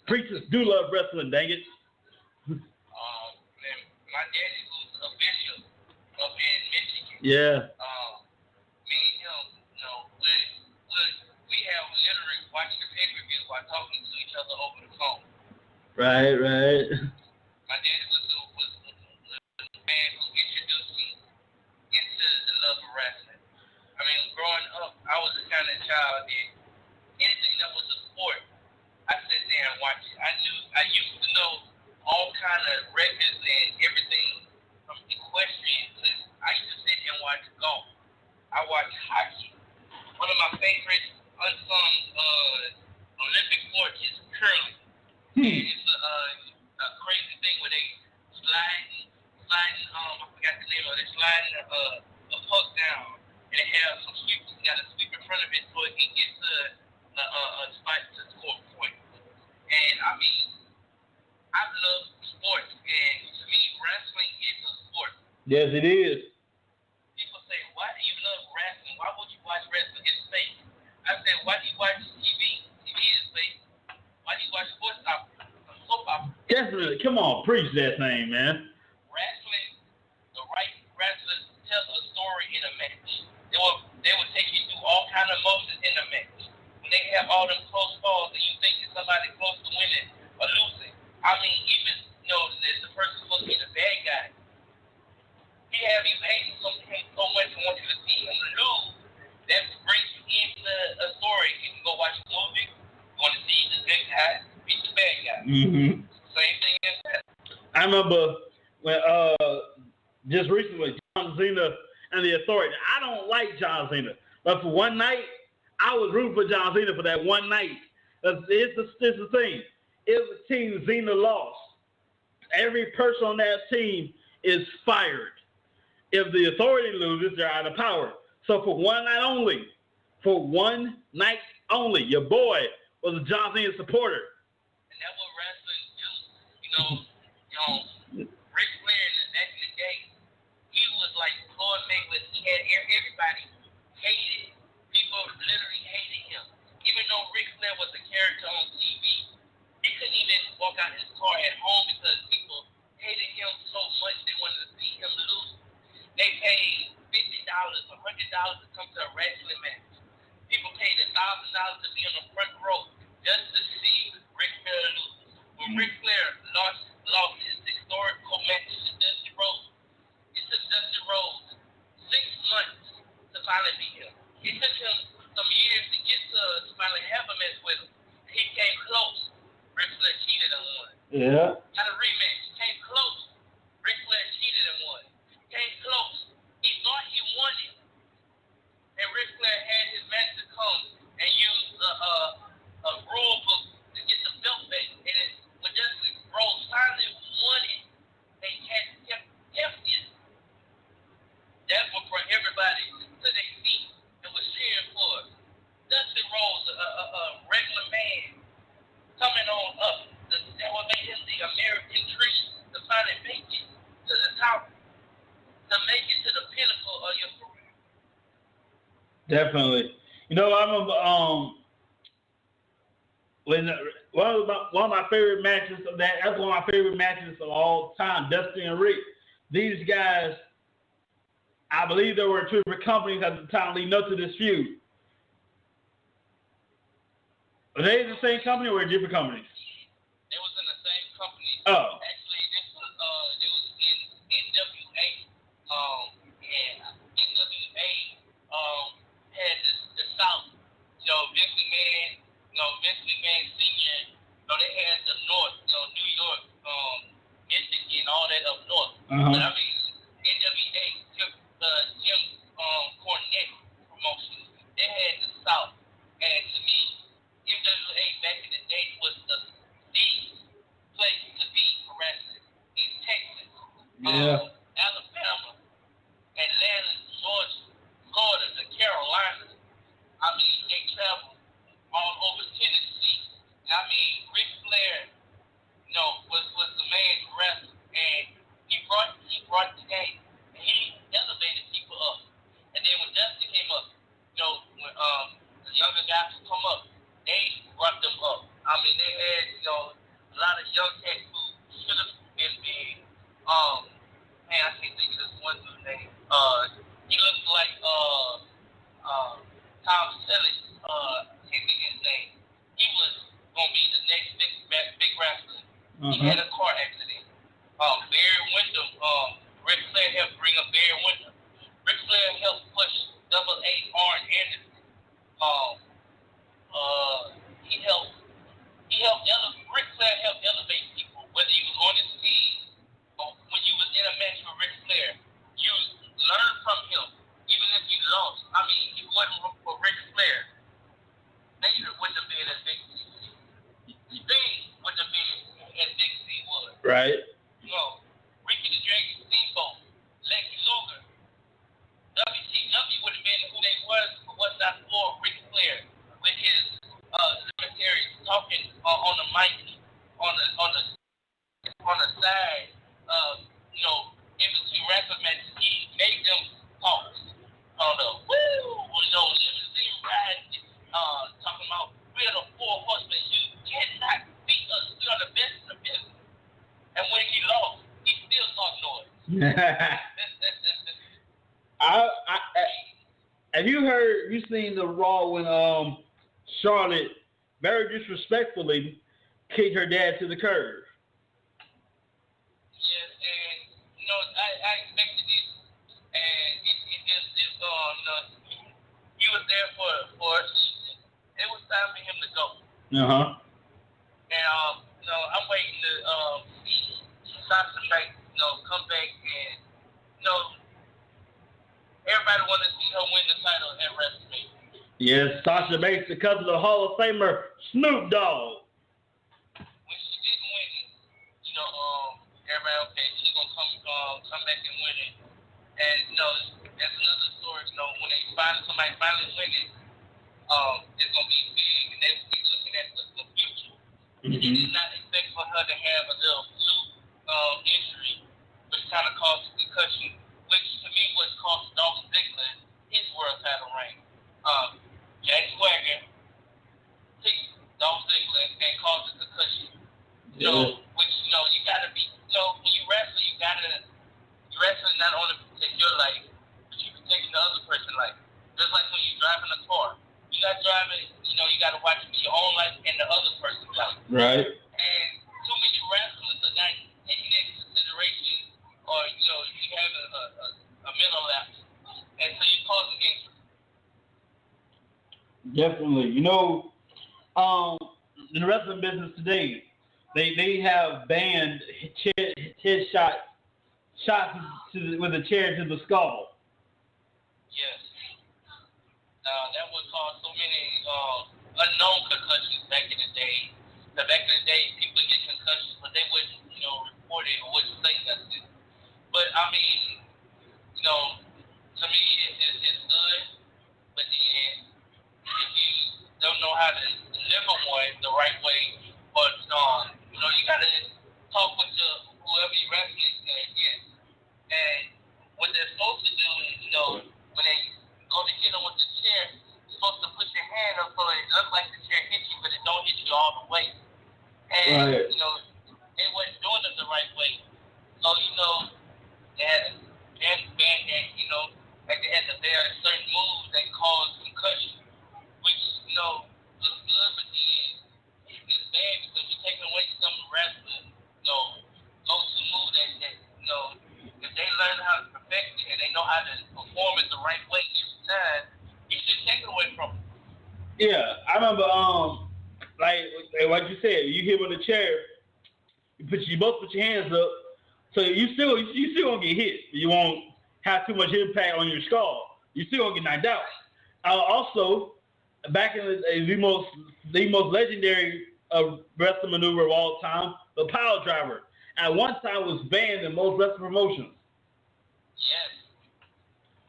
Speaker 3: Preachers do love wrestling, dang it.
Speaker 4: Man, my daddy was a bishop up in Michigan.
Speaker 3: Yeah.
Speaker 4: Me and him, we have literally watched the pay-per-view while talking to each other over the phone.
Speaker 3: Right.
Speaker 4: My daddy was the man who introduced me into the love of wrestling. I mean, growing up, I was the kind of child that anything that was a sport, I sat there and watched it. I used to know all kind of records and everything from equestrian to, I used to sit and watch golf. I watched hockey. One of my favorite unsung Olympic sports is curling. And it's a crazy thing where they
Speaker 3: Yes, it is.
Speaker 4: People say, why do you love wrestling? Why would you watch wrestling? It's fake. I said, why do you watch TV? TV is fake. Why do you watch sports opera? Soap opera?
Speaker 3: Definitely. Come on, preach that thing, man.
Speaker 4: Wrestling, the right wrestlers tell a story in a match. They will take you through all kind of emotions in a match. When they have all them close calls and you think that somebody close to winning or losing. I mean, even that the person supposed to be the bad guy. He have you hating so much and want you to see him lose. That brings you into a story. You can go watch a movie. You want to see the good guy beat the bad guy.
Speaker 3: Mm-hmm.
Speaker 4: Same thing as that.
Speaker 3: I remember when just recently John Cena and the Authority. I don't like John Cena, but for one night I was rooting for John Cena for that one night. It's the thing. If the team Cena lost, every person on that team is fired. If the Authority loses, they're out of power. So for one night only, your boy was a John Cena supporter.
Speaker 4: And that's what wrestling do. Ric Flair back in the day, he was like Floyd Mayweather. He had everybody hated. People literally hated him. Even though Ric Flair was a character on TV, he couldn't even walk out his car at home because people hated him so much they wanted to see him lose. They paid $50, $100 to come to a wrestling match. People paid $1,000 to be on the front row just to see Ric Flair lose. When Ric Flair lost his historical match to Dusty Rhodes, it took Dusty Rhodes 6 months to finally beat him. It took him some years to get to finally have a match with him. He came close. Ric Flair cheated and won.
Speaker 3: Yeah.
Speaker 4: Got a rematch. Came close. Ric Flair cheated and won. Came close. He thought he won it. And Ric Flair had his match to come and used a rule book to get the belt back. And when Dusty Rhodes finally won it, they kept it. That was for everybody to their seat and was cheering for us. Dusty Rhodes, a regular man, coming on up. That what made him the American dream to finally make it to the top, to make it to the pinnacle of your career.
Speaker 3: Definitely. I remember when one of my favorite matches of that. That's one of my favorite matches of all time. Dusty and Rick. These guys, I believe there were two different companies at the time leading up to this feud. Are they the same company or different companies?
Speaker 4: They was in the same company.
Speaker 3: Oh.
Speaker 4: Actually, this was in NWA. And NWA had the South. Vince McMahon Senior. They had the North. New York, Michigan, all that up north.
Speaker 3: Uh-huh.
Speaker 4: But I mean, NWA took Jim Cornette promotions. They had the South, and to me, NWA back in the day was the place to be for wrestling in Texas, Alabama, Atlanta, Georgia, Florida, the Carolinas. I mean, they traveled all over Tennessee. I mean, Ric Flair, was the man to wrestle, and he brought the game, and he elevated people up. And then when Dusty came up, when the younger guys would come up, they brought them up. I mean, they had, a lot of young cats who should have been big. Man, I can't think of this one dude's name. He looked like Tom Selleck, can't think of his name. He was gonna be the next big wrestler.
Speaker 3: Uh-huh.
Speaker 4: He had a car accident. Barry Windham, Ric Flair helped bring up Barry Windham. Ric Flair helped push Double A Arn Anderson. Ric Flair helped elevate people, whether you was on his team or when you was in a match with Ric Flair. You learn from him, even if you lost. I mean, if it wasn't for Ric Flair, Vader wouldn't have been as big. Sting wouldn't have been as big as he was.
Speaker 3: Right.
Speaker 4: Ricky the Dragon Steamboat, Lex Luger, WCW would have been who they was for what's not for Ric Flair with his cemetery talking on the mic on the side in between wrestling matches
Speaker 3: Have you seen the Raw when Charlotte very disrespectfully kicked her dad to the curb?
Speaker 4: Yes, and I expected it, and it just he was there for a season. It was time for him to go. And I'm waiting to see Sasha Banks, come back and everybody want to see her win the title at WrestleMania.
Speaker 3: Yes, Sasha Banks, because of the Hall of Famer Snoop Dogg.
Speaker 4: When she didn't win it, everybody, okay, she's gonna come back and win it. And that's another story. When somebody finally win it, it's gonna be big, and they'll be looking at the future. Mm-hmm. You did not expect for her to have a little injury, which kind of caused a concussion, which to me was cost Dolph Ziggler his world title reign. Jack Swagger takes Dolph Ziggler and caused a concussion. Which you gotta be. When you wrestle, you're wrestling not only to protect your life, but you're protecting the other person's life. Just like when you're driving a car, you're not driving. You gotta watch your own life and the other person's life. Right. And too many wrestlers are not taking into consideration, or you have a mental lapse, and so you cause an injury.
Speaker 3: Definitely. In the wrestling business today, they have banned shots with a chair to the skull.
Speaker 4: Yes. That would cause so many unknown concussions back in the day. Back in the day, people get concussions, but they wouldn't, report it or wouldn't say nothing. But I mean, to me, it's good. But then, if you don't know how to deliver one the right way, or you gotta talk with whoever you're wrestling against. And what they're supposed to do is, when they go to hit them with the chair, you're supposed to put your hand up so it looks like the chair hit you, but it don't hit you all the way. And
Speaker 3: right.
Speaker 4: They wasn't doing it the right way. So they had to ban that. Like they had to bear certain moves that cause concussion, which is good, but then it's bad because you're taking away some wrestling, go-to move that if they learn how to perfect it and they know how to perform it the right way each time, you should take it away from them.
Speaker 3: Yeah, I remember, like what you said, you hit with a chair, you both put your hands up, so you still gonna get hit. You won't have too much impact on your skull. You still gonna get knocked out. Also, back in the most legendary wrestling maneuver of all time, the pile driver. At one time was banned in most wrestling promotions.
Speaker 4: Yes,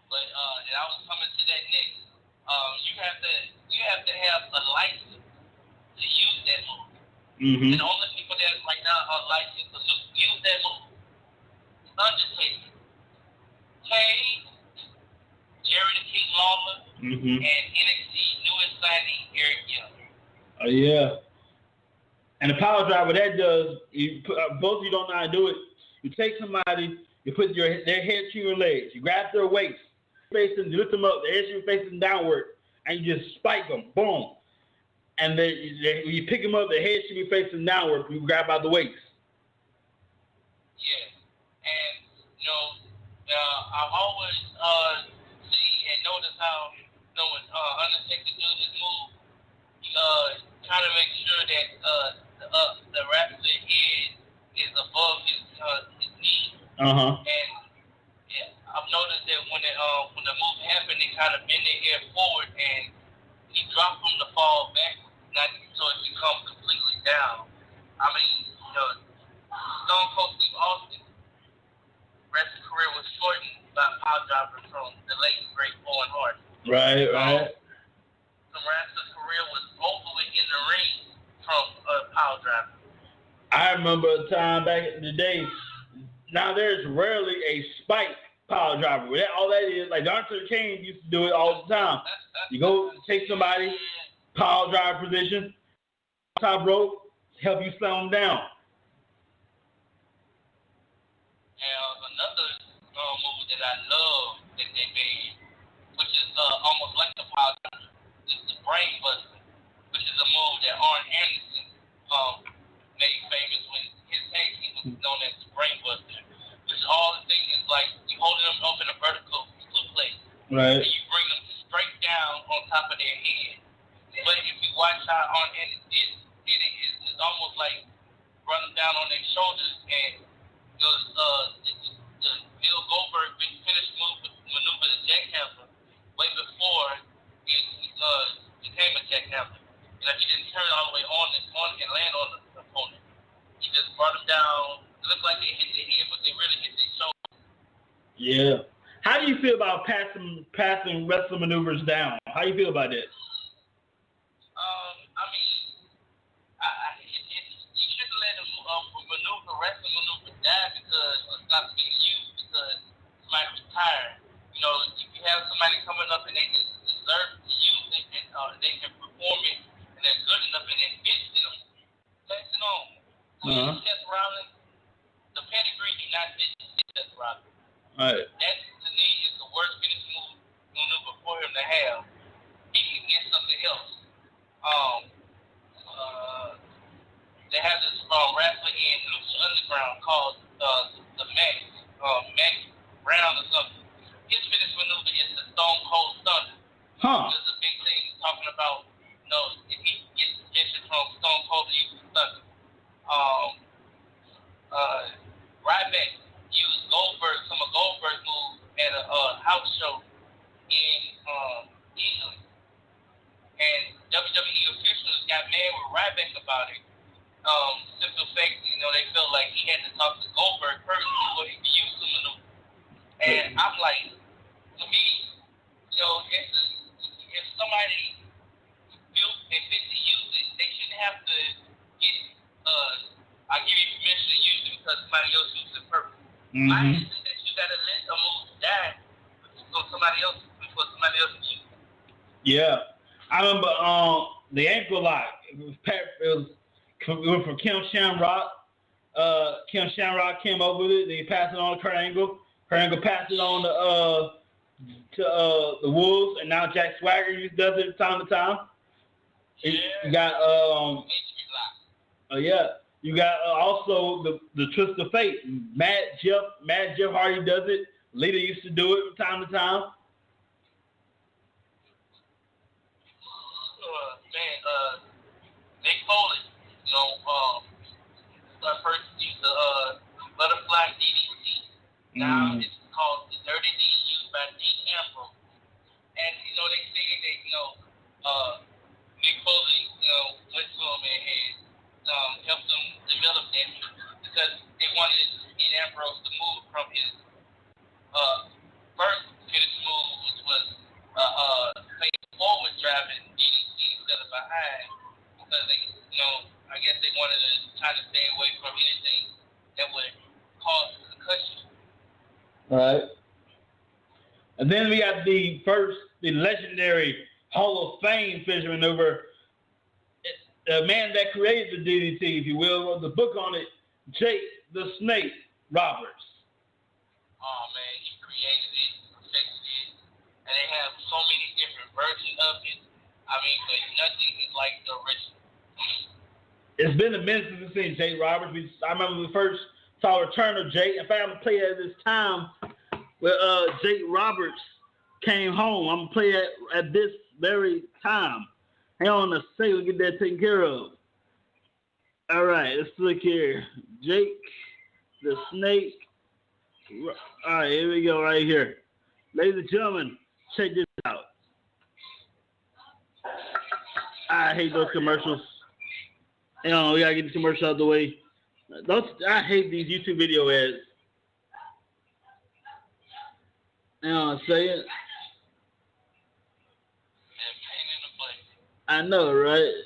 Speaker 4: but and I was coming to that next. You have to have a license to use that move. Mm-hmm. And the only people that right now are licensed to use that move is Undertaker, Kane, Jerry the King Lawler, and NXT newest signing Eric Young.
Speaker 3: Oh yeah. And the power driver, that does, both of you don't know how to do it. You take somebody, you put their head to your legs, you grab their waist, you lift them up, their head should be facing downward, and you just spike them, boom. And then when you pick them up, their head should be facing downward, you grab by the waist.
Speaker 4: Yeah, and I always see and notice how when Undertaker do his move, trying to make sure that the wrestler's head is above his knee. And I've noticed that when the move happened, they kind of bend their head forward, and he dropped them to fall back, not so it can come completely down. I mean, Stone Cold Steve Austin wrestling career was shortened by power driver from the late great Owen Hart.
Speaker 3: Right.
Speaker 4: Some wrestler's career was over with in the ring from a power driver.
Speaker 3: I remember a time back in the day. Now there's rarely a spike power driver. All that is, like Dr. Kane used to do it all the time. You go take somebody, power driver position, top rope, help you slam them down.
Speaker 4: And another that I love that they made, which is almost like the power, the brain buster, which is a move that Arn Anderson made famous when his tag team was known as the brain buster. Which all the thing is like you holding them up in a vertical suplex,
Speaker 3: right?
Speaker 4: And you bring them straight down on top of their head. But if you watch how Arn Anderson did, it's almost like running down on their shoulders, and the Bill Goldberg finished maneuver the jackhammer way before he became a jackhammer. You know, he didn't turn all the way on and land on the opponent. He just brought him down. It looked like they hit their head, but they really hit their shoulder.
Speaker 3: Yeah. How do you feel about passing wrestling maneuvers down? How do you feel about that?
Speaker 4: I mean, you shouldn't let them wrestling maneuver die because it's not being used because somebody retired. You know, if you have somebody coming up and they deserve to use it and they can perform it and they're good enough and they fit them, place it on. Seth Rollins, the pedigree did not fit Seth Rollins.
Speaker 3: Right.
Speaker 4: That to me is the worst finish maneuver for him to have. He can get something else. They have this wrestler in Lucha Underground called the Max Brown or something. His finish maneuver is the Stone Cold Stunner. There's a big thing talking about, you know, if he gets position from Stone Cold to use the Stunner. Ryback used some of Goldberg's moves at a house show in England. And WWE officials got mad with Ryback about it. Simple fact, you know, they felt like he had to talk to Goldberg first before he could use the maneuver. And I'm like, to me, you know, if somebody feels they fit to use it, they shouldn't have to get, I'll give you permission to use it because somebody else used it first. I think that you got to let a move die before somebody else uses it. Yeah.
Speaker 3: I remember the ankle lock. It went from Kim Shamrock. Kim Shamrock came up with it. They passed it on to Kurt Angle. Kurt Angle passed it on to the Wolves, and now Jack Swagger does it from time to time. You got you got also the Twist of Fate. Mad Jeff Hardy does it. Lita used to do it from time to time.
Speaker 4: Nick Foley, you know, first used the butterfly DDT. Now it's called the Dirty D, used by Dean Ambrose. And, you know, they say that, you know, Nick Foley, you know, went to him and helped him develop that because they wanted Dean Ambrose to move from his first finish move, which was forward driving DDT instead of behind, because they, you know, I guess they wanted to try to stay away from anything that would cause concussion.
Speaker 3: Right. And then we got the legendary Hall of Fame finisher maneuver. The man that created the DDT, if you will, wrote the book on it, Jake the Snake Roberts.
Speaker 4: Oh man, he created it, perfected it, and they have so many different versions of it. I mean, but nothing is like the original.
Speaker 3: It's been a minute since we've seen Jake Roberts. I remember we first saw Return of Jake. In fact, I'm gonna play at this time where Jake Roberts came home. I'm gonna play at this very time. Hang on a second, we'll get that taken care of. All right, let's look here. Jake the Snake. All right, here we go right here. Ladies and gentlemen, check this out. I hate those commercials. You know, we gotta get the commercials out of the way. I hate these YouTube video ads. You know what I'm saying? I know, right?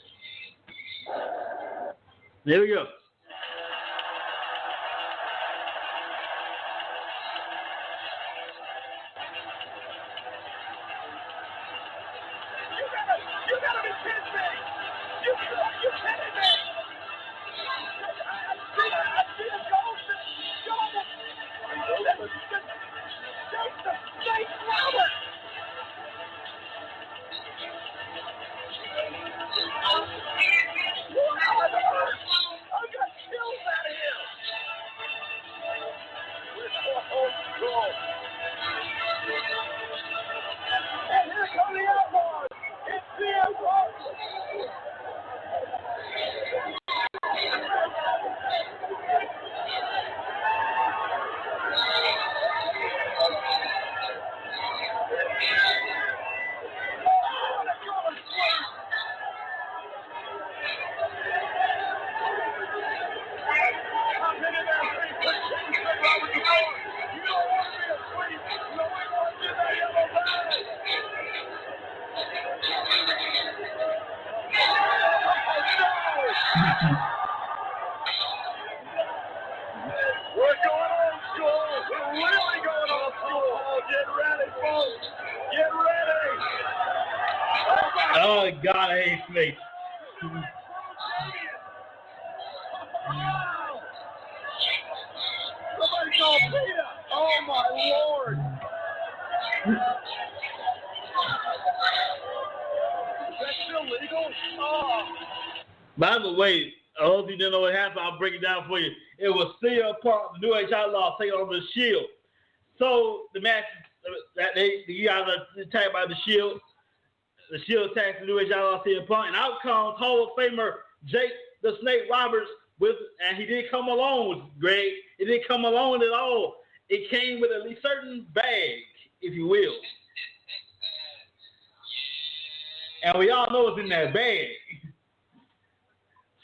Speaker 3: There we go.
Speaker 6: You gotta be kidding me! You kidding me? I see the ghost. school. And here come the Outlaws. It's CM Punk. We're going old school. We're really going old school. Oh, get ready, folks. Get ready.
Speaker 3: Oh, God, I hate snakes.
Speaker 6: Somebody call PETA. Oh, my Lord. Is that still legal? Oh.
Speaker 3: By the way, I hope you didn't know what happened. I'll break it down for you. It was CM Punk, the New Age Outlaws, taking on the Shield. So the match that you guys are attacked by the Shield. The Shield attacks the New Age Outlaws, CM Punk, and out comes Hall of Famer Jake the Snake Roberts and he didn't come alone, Greg. It didn't come alone at all. It came with a certain bag, if you will. And we all know what's in that bag.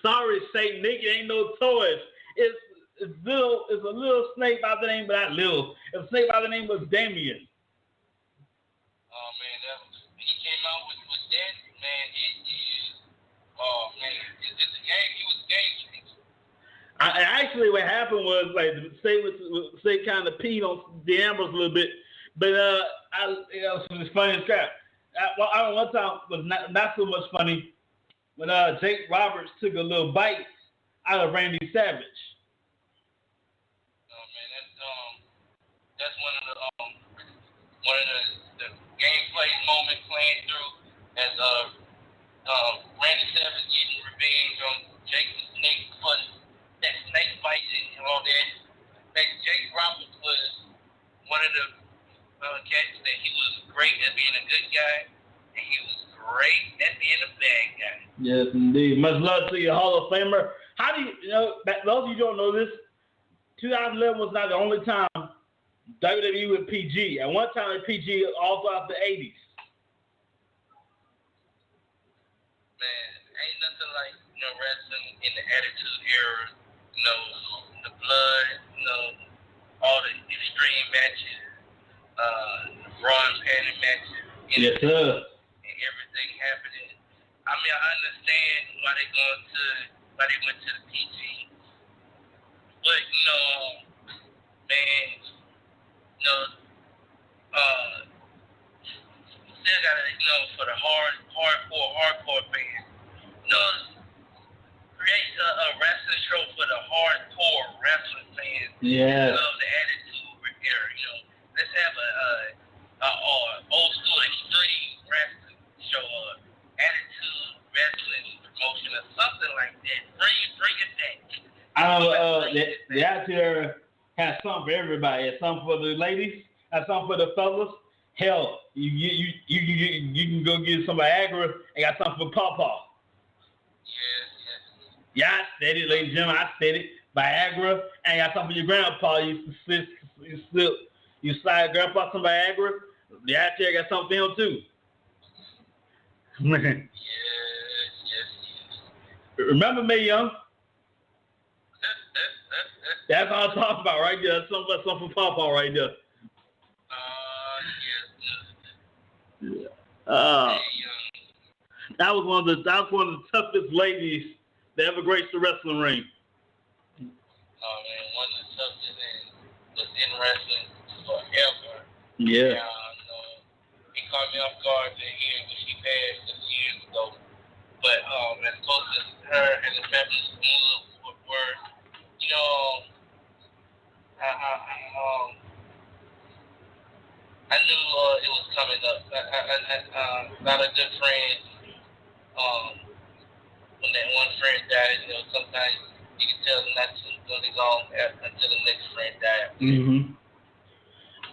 Speaker 3: Sorry, Saint Nick, it ain't no toys. It's a little snake by the name, but not little. It's a snake by the name of Damien.
Speaker 4: Oh man, he came out with that, man. It is, oh man, it's a game. He was game changer.
Speaker 3: Actually, what happened was like the snake kind of peed on the Ambrose a little bit, but it was funny as crap. One time was not so much funny. When Jake Roberts took a little bite out of Randy Savage.
Speaker 4: Oh man, that's one of the gameplay moments playing through as Randy Savage getting revenge on Jake the Snake for that snake bite and all that. That Jake Roberts was one of the cats that he was great at being a good guy, and he was great at being a bad guy.
Speaker 3: Yes, indeed. Much love to you, Hall of Famer. How do you know, those of you who don't know this, 2011 was not the only time WWE with PG. At one time, PG all throughout the 80s.
Speaker 4: Man, ain't nothing like, wrestling in the Attitude Era. The blood, all the extreme matches, Raw and Panty matches.
Speaker 3: Yes, sir.
Speaker 4: Everything happening. I mean, I understand why they went to the PG, but man, still gotta for the hardcore fans, create a wrestling show for the hardcore wrestling fans.
Speaker 3: Yeah.
Speaker 4: Love the Attitude Era. Let's have a old school extreme wrestling show, Attitude Wrestling promotion or something like that. Bring it back.
Speaker 3: The Attitude Era has something for everybody. It's something for the ladies. Has something for the fellas. Hell, you can go get some Viagra and got something for Pawpaw.
Speaker 4: Yes.
Speaker 3: Yeah, I said it, ladies and gentlemen. I said it. Viagra and got something for your grandpa. You slide grandpa some Viagra. The Attitude Era got something for him too.
Speaker 4: Yes.
Speaker 3: Remember Mae Young? That's all I'm talking about right there. That's something for Pawpaw right there.
Speaker 4: Yes.
Speaker 3: That was one of the toughest ladies that ever graced the wrestling ring.
Speaker 4: Oh man, one of the toughest was in wrestling forever.
Speaker 3: Yeah.
Speaker 4: He caught me off guard that year when she passed a few years ago. But as close as her and the Fabulous Moolah were, I knew it was coming up. Not a good friend. When that one friend died, sometimes you can tell not too going to be long until the next friend died.
Speaker 3: Mm-hmm.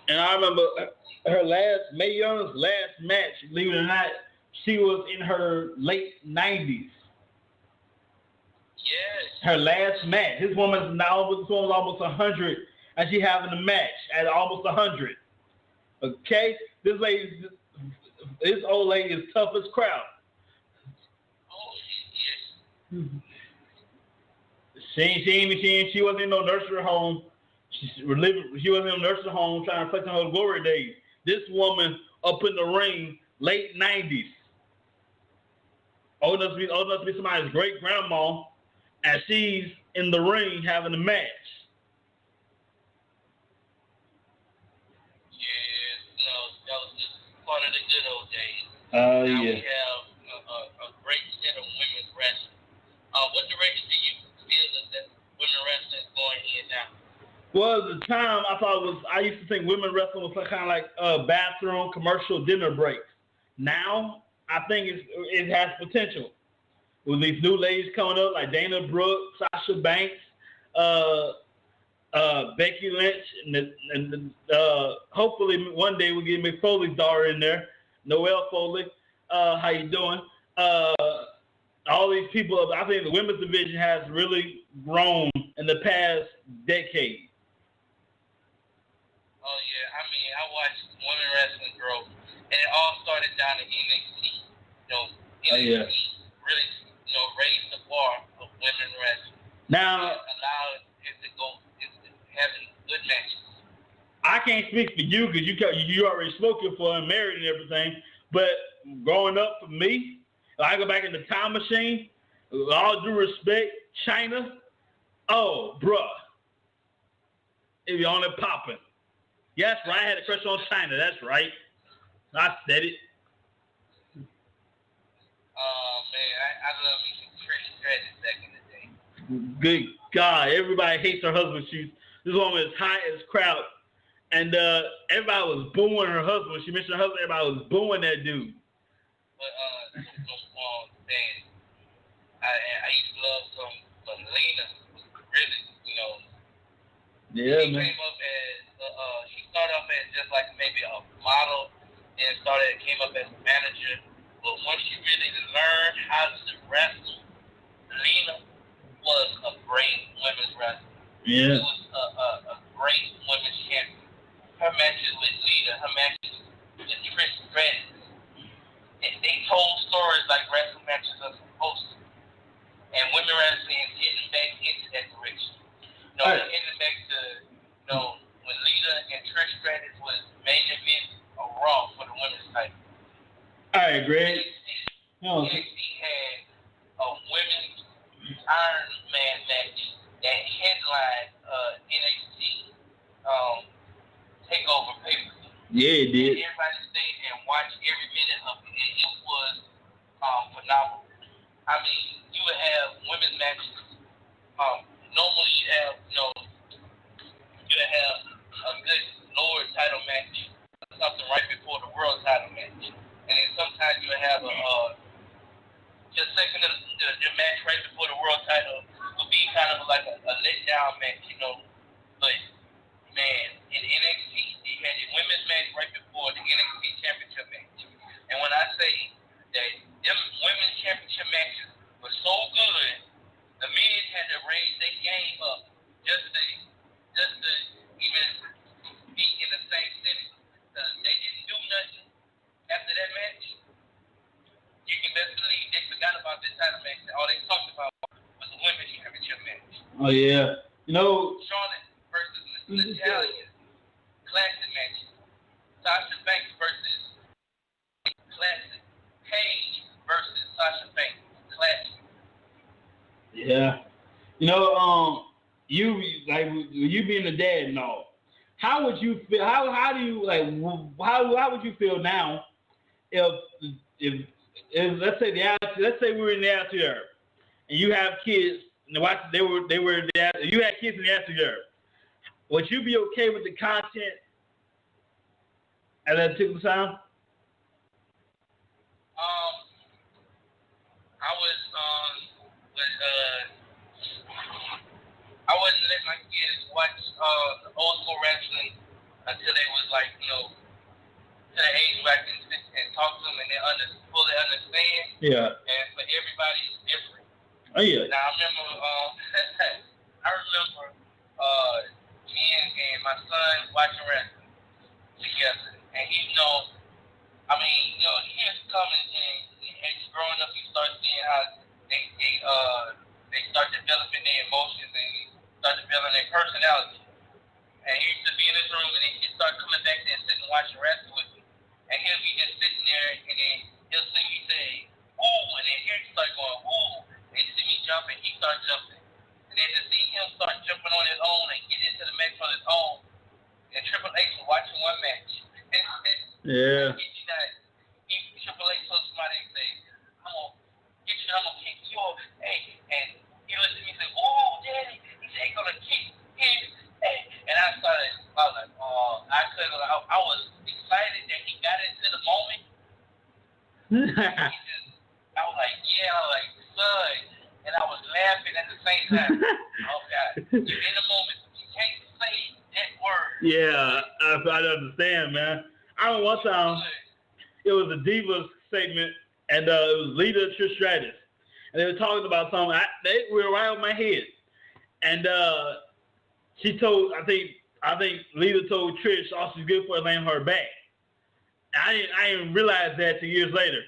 Speaker 3: And I remember her Mae Young's last match, believe it or not, she was in her late 90s.
Speaker 4: Yes.
Speaker 3: Her last match. This woman's almost 100, and she having a match at almost 100. Okay? This old lady is tough as crap.
Speaker 4: Oh, yes.
Speaker 3: She wasn't in no nursery home. She wasn't in no nursery home trying to reflect on her glory days. This woman up in the ring, late 90s. Old enough to be somebody's great grandma, and she's in the ring having a match.
Speaker 4: Yeah, that was just part of the good old days.
Speaker 3: Now
Speaker 4: we have a great set of women's wrestling. What direction do you feel that women wrestling is going in now?
Speaker 3: Well, at the time, I used to think women wrestling was kind of like bathroom commercial dinner breaks. Now, I think it has potential. With these new ladies coming up like Dana Brooke, Sasha Banks, Becky Lynch, and hopefully one day we'll get Mick Foley's daughter in there, Noelle Foley. How you doing? All these people, I think the women's division has really grown in the past decade.
Speaker 4: Oh, yeah. I mean, I watched women wrestling grow, and it all started down in NXT. NXT really, raised the bar of women wrestling.
Speaker 3: Now,
Speaker 4: it allowed it to go into having good matches.
Speaker 3: I can't speak for you because you already spoken for and married and everything, but growing up for me, I go back in the time machine, with all due respect, China, oh, bruh, it be on it popping. Yes, right, I had a crush on China, that's right. I said it.
Speaker 4: Oh, man, I love me some Trish Stratus back in the day.
Speaker 3: Good God, everybody hates her husband. This woman is hot as crap. And everybody was booing her husband. When she mentioned her husband, everybody was booing that dude.
Speaker 4: But, man, I used to love some Melina, really,
Speaker 3: Yeah,
Speaker 4: she
Speaker 3: man.
Speaker 4: came up as, she started off as just like maybe a model and came up as a manager. But once she really learned how to wrestle, Melina was a great women's wrestler.
Speaker 3: Yeah.
Speaker 4: She was a great women's champion. Her matches with Lita, her matches with Trish Stratus, they told stories like wrestling matches are supposed to. And women wrestling is getting back into that direction. Getting back to, when Lita and Trish Stratus was main event of Raw for the women's title.
Speaker 3: All right, Greg.
Speaker 4: NXT had a women's Iron Man match that headlined NXT TakeOver pay-per-view.
Speaker 3: Yeah, it did.
Speaker 4: Everybody stayed and watched every minute of it. It was phenomenal. I mean, you would have women's matches. Normally you have, you would have a good lower title match, something right before the world title match. And then sometimes you would have just second of the match right before the world title would be kind of like a letdown match, But, man, in NXT, they had a women's match right before the NXT championship match. And when I say that them women's championship matches were so good, the men had to raise their game up just to even be in the same city. They didn't do nothing after that match. You can best believe they forgot about this title match. All they talked about was the women's championship match.
Speaker 3: Oh, yeah.
Speaker 4: Charlotte versus Natalya, classic match. Sasha Banks versus classic. Paige versus Sasha Banks, classic.
Speaker 3: Yeah. You being a dad and all, how would you feel? How do you how would you feel now if let's say we were in the Attitude Era and you have kids and you had kids in the Attitude Era, would you be okay with the content at that particular time?
Speaker 4: I wouldn't let my kids watch old school wrestling until they was like
Speaker 3: Yeah.
Speaker 4: And for everybody, it's different.
Speaker 3: Oh yeah.
Speaker 4: Now I remember, me and my son watching wrestling together, and he he has come and he's growing up. He starts seeing how they start developing their emotions and start developing their personality. And he used to be in his room, and he'd start coming back there and sitting and watching wrestling with me. And he'll be just sitting there, and then he'll see me say, "Ooh," and then he'll start going, "Ooh," and see me jumping, he starts jumping. And then to see him start jumping on his own and get into the match on his own, and Triple H was watching one match.
Speaker 3: Yeah.
Speaker 4: Triple H told somebody and say, I'm gonna kick you off. Hey, and he looked at me and said, "Oh, Daddy," he said, "He's gonna kick him." Hey. And I was like, oh, I was excited that he got into the moment. I was like, son, and I was laughing at the same time. Oh God, you're in the moment, you can't say that word.
Speaker 3: Yeah, I understand, man. I remember one time it was a Divas segment, and it was Lita Trish Stratus, and they were talking about something. They were right on my head, and she told, I think Lita told Trish all she's good for is laying her back. I didn't realize that till years later.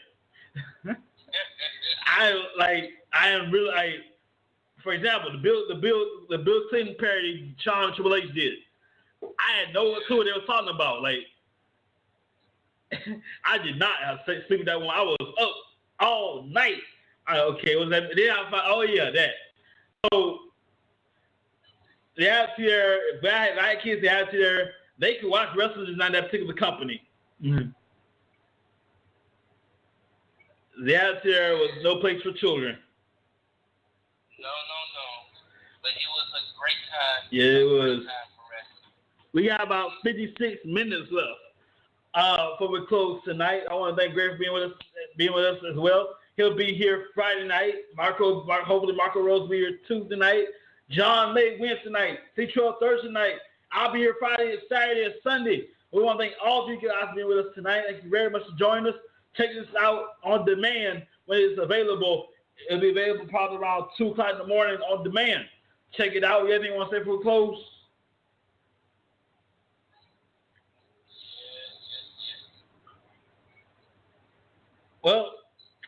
Speaker 3: For example, the Bill Clinton parody Shawn Triple H did. I had no clue what they were talking about. Like, I did not sleep with that one. I was up all night. Okay, was that? Then I found, oh yeah, that. So the attitude there. If I had kids, the attitude there, they could watch wrestlers in that particular company. Mm-hmm. The attitude there was no place for children.
Speaker 4: No. But it was a great time.
Speaker 3: Yeah, it was. We got about 56 minutes left before we close tonight. I want to thank Greg for being with us as well. He'll be here Friday night. Hopefully Marco Rose will be here Tuesday night. John May Wednesday night. C-12 Thursday night. I'll be here Friday, Saturday, and Sunday. We want to thank all of you guys for being with us tonight. Thank you very much for joining us. Check this out on demand when it's available. It'll be available probably around 2 o'clock in the morning on demand. Check it out. You have anything you want to say before we close? Well,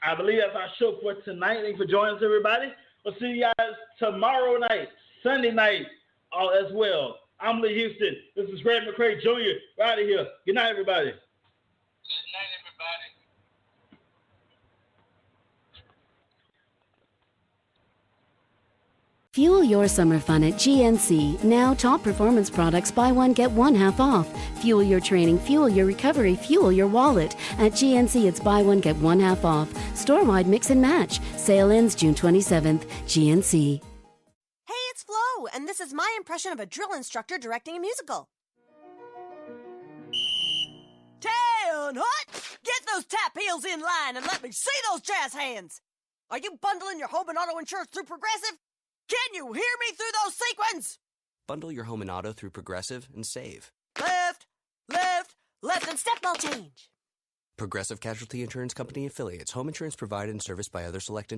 Speaker 3: I believe that's our show for tonight. Thank you for joining us, everybody. We'll see you guys tomorrow night, Sunday night, as well. I'm Lee Houston. This is Red McCray Jr. We're out of here. Good night, everybody.
Speaker 4: Good night, everybody.
Speaker 7: Fuel your summer fun at GNC. Now top performance products, buy one, get one half off. Fuel your training, fuel your recovery, fuel your wallet. At GNC, it's buy one, get one half off. Store-wide mix and match. Sale ends June 27th. GNC.
Speaker 8: Hey, it's Flo, and this is my impression of a drill instructor directing a musical. 10 hot! Get those tap heels in line and let me see those jazz hands! Are you bundling your home and auto insurance through Progressive? Can you hear me through those sequins?
Speaker 1: Bundle your home and auto through Progressive and save.
Speaker 8: Left, and step ball change.
Speaker 1: Progressive Casualty Insurance Company affiliates. Home insurance provided and serviced by other select